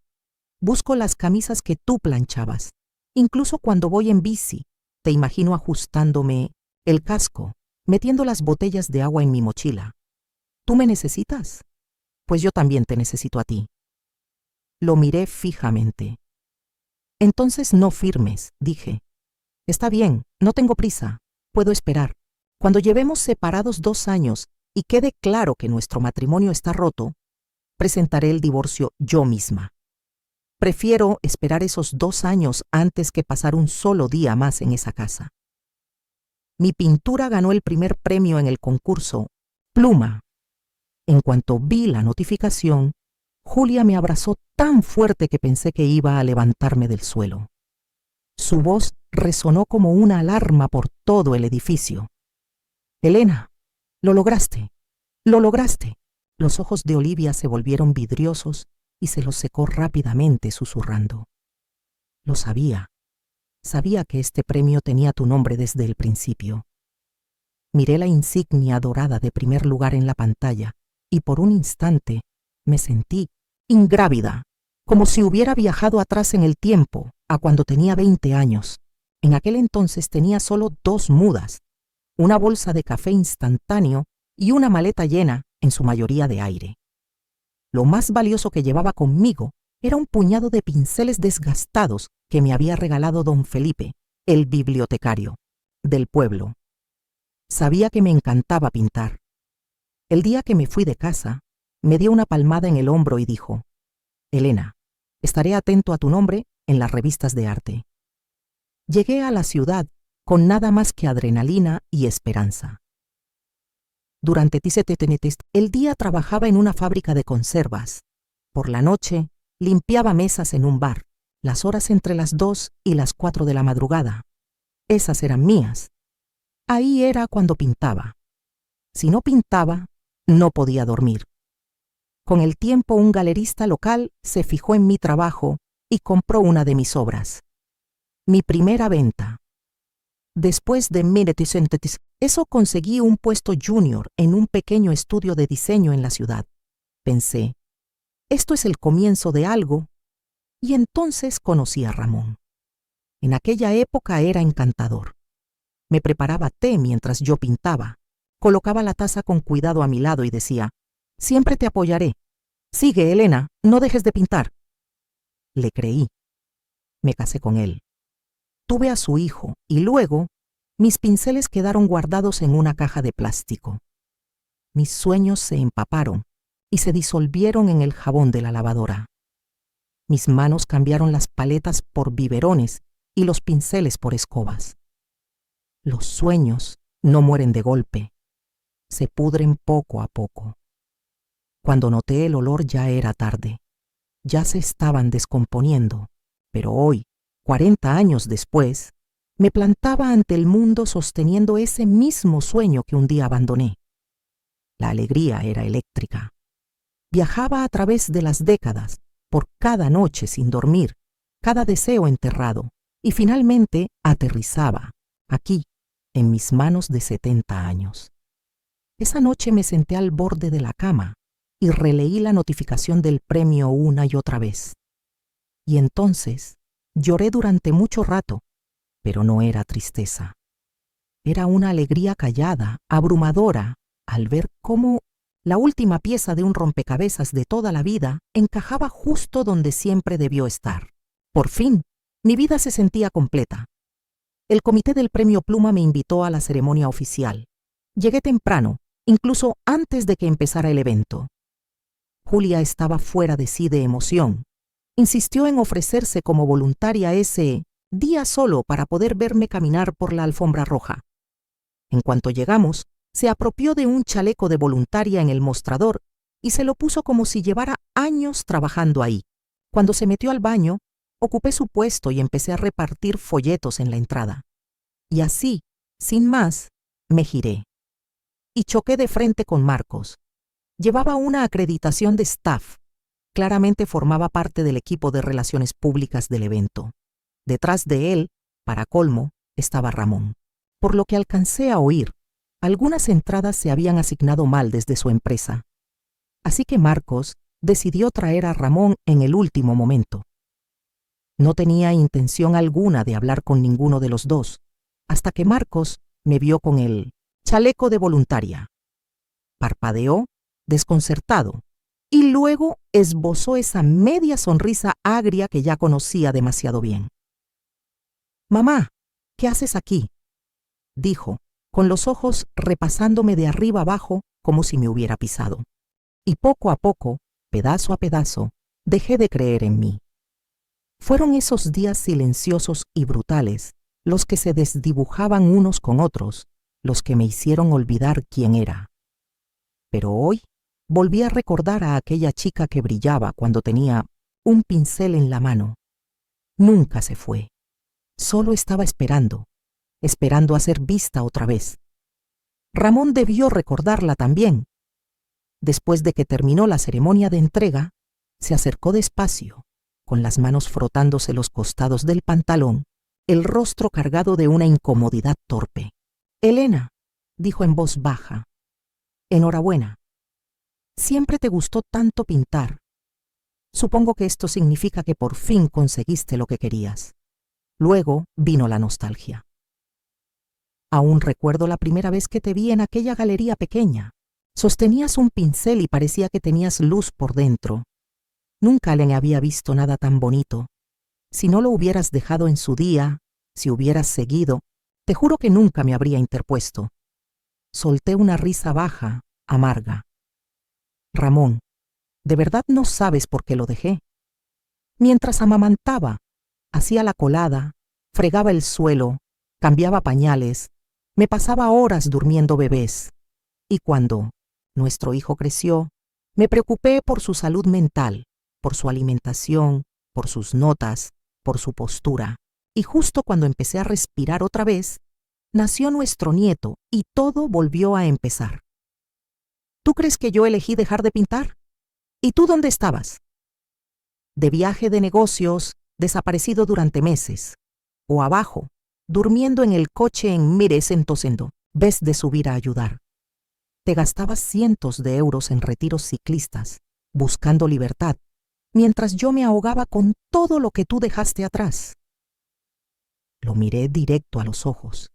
Busco las camisas que tú planchabas. Incluso cuando voy en bici, te imagino ajustándome el casco, metiendo las botellas de agua en mi mochila. ¿Tú me necesitas? Pues yo también te necesito a ti». Lo miré fijamente. «Entonces no firmes», dije. «Está bien, no tengo prisa. Puedo esperar. Cuando llevemos separados 2 años y quede claro que nuestro matrimonio está roto, presentaré el divorcio yo misma. Prefiero esperar esos 2 años antes que pasar un solo día más en esa casa». Mi pintura ganó el primer premio en el concurso Pluma. En cuanto vi la notificación, Julia me abrazó tan fuerte que pensé que iba a levantarme del suelo. Su voz resonó como una alarma por todo el edificio. «Elena, lo lograste, lo lograste». Los ojos de Olivia se volvieron vidriosos y se los secó rápidamente, susurrando: «Lo sabía. Sabía que este premio tenía tu nombre desde el principio». Miré la insignia dorada de primer lugar en la pantalla y por un instante me sentí ingrávida, como si hubiera viajado atrás en el tiempo, a cuando tenía 20 años. En aquel entonces tenía solo 2 mudas, una bolsa de café instantáneo y una maleta llena, en su mayoría de aire. Lo más valioso que llevaba conmigo era un puñado de pinceles desgastados que me había regalado don Felipe, el bibliotecario del pueblo. Sabía que me encantaba pintar. El día que me fui de casa, me dio una palmada en el hombro y dijo: «Elena, estaré atento a tu nombre en las revistas de arte». Llegué a la ciudad con nada más que adrenalina y esperanza. Durante el día trabajaba en una fábrica de conservas. Por la noche, limpiaba mesas en un bar, las horas entre las 2 y las 4 de la madrugada. Esas eran mías. Ahí era cuando pintaba. Si no pintaba, no podía dormir. Con el tiempo, un galerista local se fijó en mi trabajo y compró una de mis obras. Mi primera venta. Después de eso conseguí un puesto junior en un pequeño estudio de diseño en la ciudad. Pensé, esto es el comienzo de algo Y entonces conocí a Ramón. En aquella época era encantador. Me preparaba té mientras yo pintaba, colocaba la taza con cuidado a mi lado y decía: «Siempre te apoyaré. Sigue, Elena, no dejes de pintar». Le creí. Me casé con él. Tuve a su hijo y luego mis pinceles quedaron guardados en una caja de plástico. Mis sueños se empaparon y se disolvieron en el jabón de la lavadora. Mis manos cambiaron las paletas por biberones y los pinceles por escobas. Los sueños no mueren de golpe, se pudren poco a poco. Cuando noté el olor ya era tarde, ya se estaban descomponiendo, pero hoy, 40 años después, me plantaba ante el mundo sosteniendo ese mismo sueño que un día abandoné. La alegría era eléctrica. Viajaba a través de las décadas, por cada noche sin dormir, cada deseo enterrado, y finalmente aterrizaba, aquí, en mis manos de 70 años. Esa noche me senté al borde de la cama y releí la notificación del premio una y otra vez. Y entonces lloré durante mucho rato, pero no era tristeza. Era una alegría callada, abrumadora, al ver cómo la última pieza de un rompecabezas de toda la vida encajaba justo donde siempre debió estar. Por fin, mi vida se sentía completa. El comité del Premio Pluma me invitó a la ceremonia oficial. Llegué temprano, incluso antes de que empezara el evento. Julia estaba fuera de sí de emoción. Insistió en ofrecerse como voluntaria ese día solo para poder verme caminar por la alfombra roja. En cuanto llegamos, se apropió de un chaleco de voluntaria en el mostrador y se lo puso como si llevara años trabajando ahí. Cuando se metió al baño, ocupé su puesto y empecé a repartir folletos en la entrada. Y así, sin más, me giré. Y choqué de frente con Marcos. Llevaba una acreditación de staff. Claramente formaba parte del equipo de relaciones públicas del evento. Detrás de él, para colmo, estaba Ramón. Por lo que alcancé a oír, algunas entradas se habían asignado mal desde su empresa. Así que Marcos decidió traer a Ramón en el último momento. No tenía intención alguna de hablar con ninguno de los dos, hasta que Marcos me vio con el chaleco de voluntaria. Parpadeó, desconcertado, y luego esbozó esa media sonrisa agria que ya conocía demasiado bien. «Mamá, ¿qué haces aquí?», dijo, con los ojos repasándome de arriba abajo como si me hubiera pisado. Y poco a poco, pedazo a pedazo, dejé de creer en mí. Fueron esos días silenciosos y brutales, los que se desdibujaban unos con otros, los que me hicieron olvidar quién era. Pero hoy volví a recordar a aquella chica que brillaba cuando tenía un pincel en la mano. Nunca se fue. Solo estaba esperando a ser vista otra vez. Ramón debió recordarla también. Después de que terminó la ceremonia de entrega, se acercó despacio, con las manos frotándose los costados del pantalón, el rostro cargado de una incomodidad torpe. «Elena», dijo en voz baja, «enhorabuena. Siempre te gustó tanto pintar. Supongo que esto significa que por fin conseguiste lo que querías». Luego vino la nostalgia. «Aún recuerdo la primera vez que te vi en aquella galería pequeña. Sostenías un pincel y parecía que tenías luz por dentro. Nunca le había visto nada tan bonito. Si no lo hubieras dejado en su día, si hubieras seguido, te juro que nunca me habría interpuesto». Solté una risa baja, amarga. «Ramón, ¿de verdad no sabes por qué lo dejé? Mientras amamantaba, hacía la colada, fregaba el suelo, cambiaba pañales, me pasaba horas durmiendo bebés. Y cuando nuestro hijo creció, me preocupé por su salud mental, por su alimentación, por sus notas, por su postura. Y justo cuando empecé a respirar otra vez, nació nuestro nieto y todo volvió a empezar. ¿Tú crees que yo elegí dejar de pintar? ¿Y tú dónde estabas? De viaje de negocios, desaparecido durante meses. O abajo, durmiendo en el coche en Mires en Tosendo, vez de subir a ayudar. Te gastabas cientos de euros en retiros ciclistas, buscando libertad, mientras yo me ahogaba con todo lo que tú dejaste atrás. Lo miré directo a los ojos.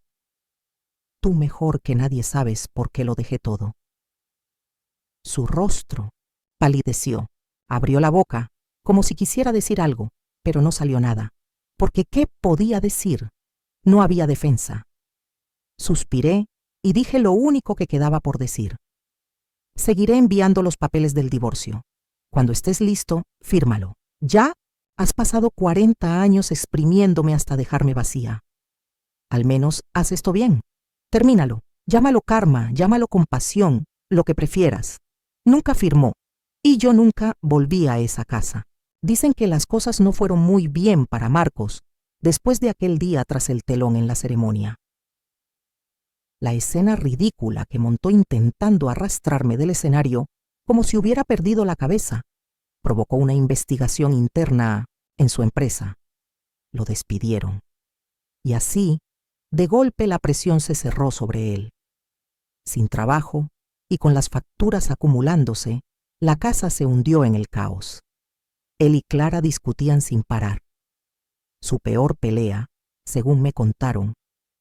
Tú mejor que nadie sabes por qué lo dejé todo. Su rostro palideció, abrió la boca, como si quisiera decir algo, pero no salió nada, porque ¿qué podía decir? No había defensa. Suspiré y dije lo único que quedaba por decir. Seguiré enviando los papeles del divorcio. Cuando estés listo, fírmalo. Ya has pasado 40 años exprimiéndome hasta dejarme vacía. Al menos haz esto bien. Termínalo. Llámalo karma, llámalo compasión, lo que prefieras. Nunca firmó, y yo nunca volví a esa casa. Dicen que las cosas no fueron muy bien para Marcos después de aquel día tras el telón en la ceremonia. La escena ridícula que montó intentando arrastrarme del escenario como si hubiera perdido la cabeza provocó una investigación interna en su empresa. Lo despidieron. Y así, de golpe la presión se cerró sobre él. Sin trabajo y con las facturas acumulándose, la casa se hundió en el caos. Él y Clara discutían sin parar. Su peor pelea, según me contaron,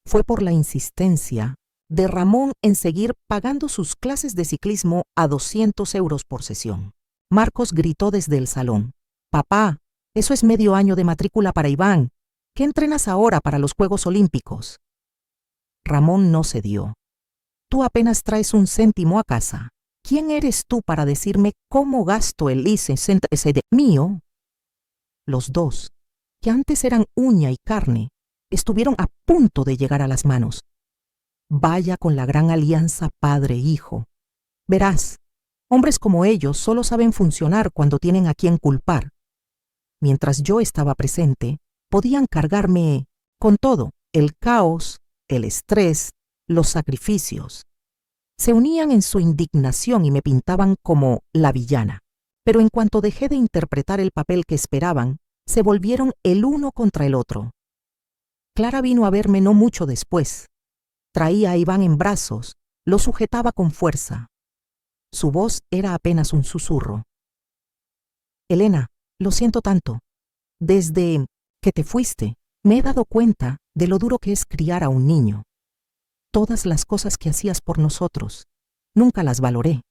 fue por la insistencia de Ramón en seguir pagando sus clases de ciclismo a 200 euros por sesión. Marcos gritó desde el salón: «Papá, eso es medio año de matrícula para Iván. ¿Qué entrenas ahora para los Juegos Olímpicos?» Ramón no cedió. «Tú apenas traes un céntimo a casa. ¿Quién eres tú para decirme cómo gasto el licenciado mío?» Los dos, que antes eran uña y carne, estuvieron a punto de llegar a las manos. Vaya con la gran alianza padre-hijo. Verás, hombres como ellos solo saben funcionar cuando tienen a quien culpar. Mientras yo estaba presente, podían cargarme con todo: el caos, el estrés, los sacrificios. Se unían en su indignación y me pintaban como la villana. Pero en cuanto dejé de interpretar el papel que esperaban, se volvieron el uno contra el otro. Clara vino a verme no mucho después. Traía a Iván en brazos, lo sujetaba con fuerza. Su voz era apenas un susurro. «Elena, lo siento tanto. Desde que te fuiste, me he dado cuenta de lo duro que es criar a un niño. Todas las cosas que hacías por nosotros, nunca las valoré.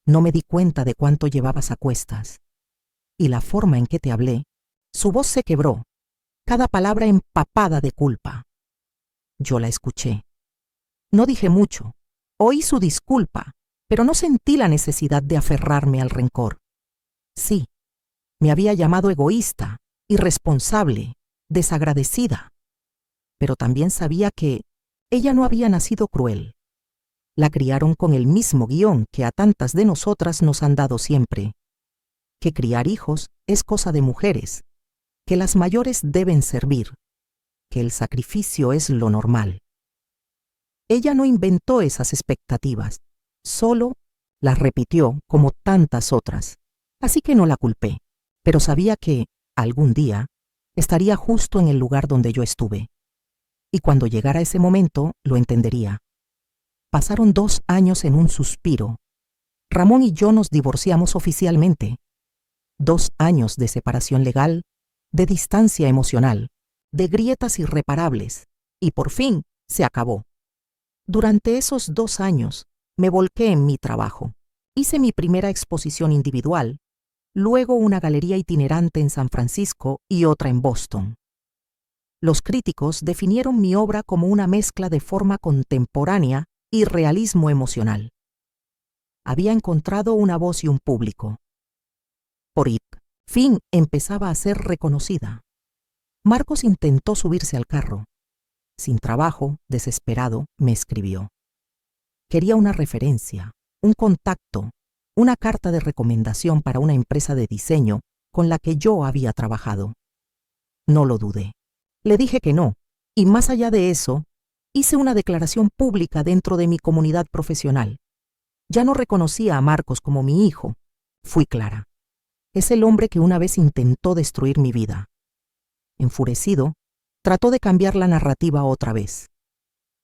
No me di cuenta de cuánto llevabas a cuestas. Y la forma en que te hablé», su voz se quebró, cada palabra empapada de culpa. Yo la escuché. No dije mucho. Oí su disculpa, pero no sentí la necesidad de aferrarme al rencor. Sí, me había llamado egoísta, irresponsable, desagradecida. Pero también sabía que ella no había nacido cruel. La criaron con el mismo guión que a tantas de nosotras nos han dado siempre: que criar hijos es cosa de mujeres, que las mayores deben servir, que el sacrificio es lo normal. Ella no inventó esas expectativas, solo las repitió como tantas otras, así que no la culpé, pero sabía que, algún día, estaría justo en el lugar donde yo estuve. Y cuando llegara ese momento, lo entendería. Pasaron 2 años en un suspiro. Ramón y yo nos divorciamos oficialmente. 2 años de separación legal, de distancia emocional, de grietas irreparables, y por fin se acabó. Durante esos 2 años me volqué en mi trabajo. Hice mi primera exposición individual, luego una galería itinerante en San Francisco y otra en Boston. Los críticos definieron mi obra como una mezcla de forma contemporánea y realismo emocional. Había encontrado una voz y un público. Por fin empezaba a ser reconocida. Marcos intentó subirse al carro. Sin trabajo, desesperado, me escribió. Quería una referencia, un contacto, una carta de recomendación para una empresa de diseño con la que yo había trabajado. No lo dudé. Le dije que no, y más allá de eso, hice una declaración pública dentro de mi comunidad profesional. Ya no reconocía a Marcos como mi hijo. Fui clara. Es el hombre que una vez intentó destruir mi vida. Enfurecido, trató de cambiar la narrativa otra vez.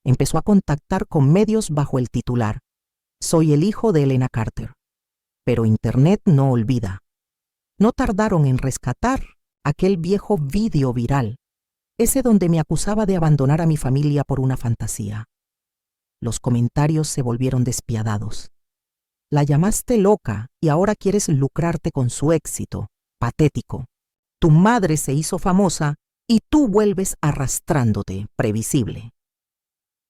Empezó a contactar con medios bajo el titular: «Soy el hijo de Elena Carter». Pero Internet no olvida. No tardaron en rescatar aquel viejo vídeo viral, ese donde me acusaba de abandonar a mi familia por una fantasía. Los comentarios se volvieron despiadados. La llamaste loca y ahora quieres lucrarte con su éxito. Patético. Tu madre se hizo famosa y tú vuelves arrastrándote, previsible.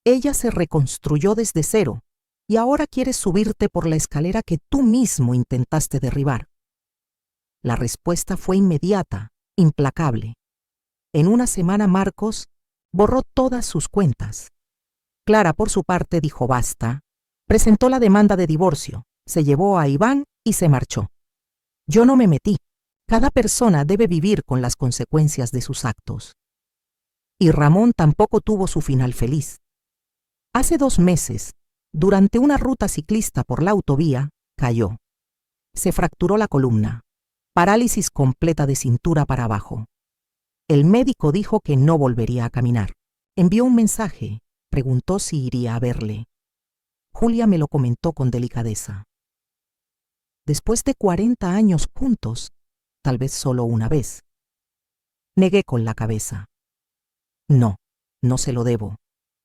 Ella se reconstruyó desde cero y ahora quieres subirte por la escalera que tú mismo intentaste derribar. La respuesta fue inmediata, implacable. En una semana Marcos borró todas sus cuentas. Clara, por su parte, dijo basta, presentó la demanda de divorcio, se llevó a Iván y se marchó. Yo no me metí. Cada persona debe vivir con las consecuencias de sus actos. Y Ramón tampoco tuvo su final feliz. Hace 2 meses, durante una ruta ciclista por la autovía, cayó. Se fracturó la columna. Parálisis completa de cintura para abajo. El médico dijo que no volvería a caminar. Envió un mensaje, preguntó si iría a verle. Julia me lo comentó con delicadeza. Después de 40 años juntos, tal vez solo una vez. Negué con la cabeza. No, no se lo debo.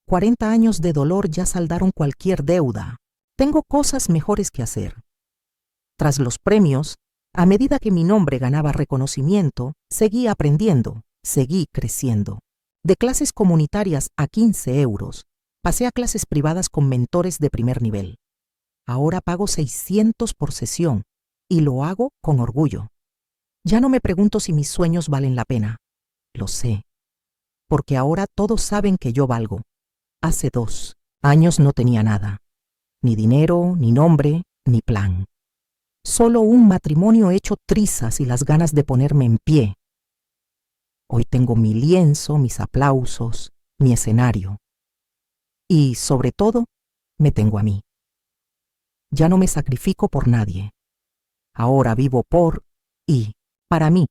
40 años de dolor ya saldaron cualquier deuda. Tengo cosas mejores que hacer. Tras los premios, a medida que mi nombre ganaba reconocimiento, seguí aprendiendo, seguí creciendo. De clases comunitarias a 15 euros, pasé a clases privadas con mentores de primer nivel. Ahora pago 600 por sesión y lo hago con orgullo. Ya no me pregunto si mis sueños valen la pena. Lo sé, porque ahora todos saben que yo valgo. Hace 2 años no tenía nada, ni dinero, ni nombre, ni plan. Solo un matrimonio hecho trizas y las ganas de ponerme en pie. Hoy tengo mi lienzo, mis aplausos, mi escenario. Y, sobre todo, me tengo a mí. Ya no me sacrifico por nadie. Ahora vivo por y para mí.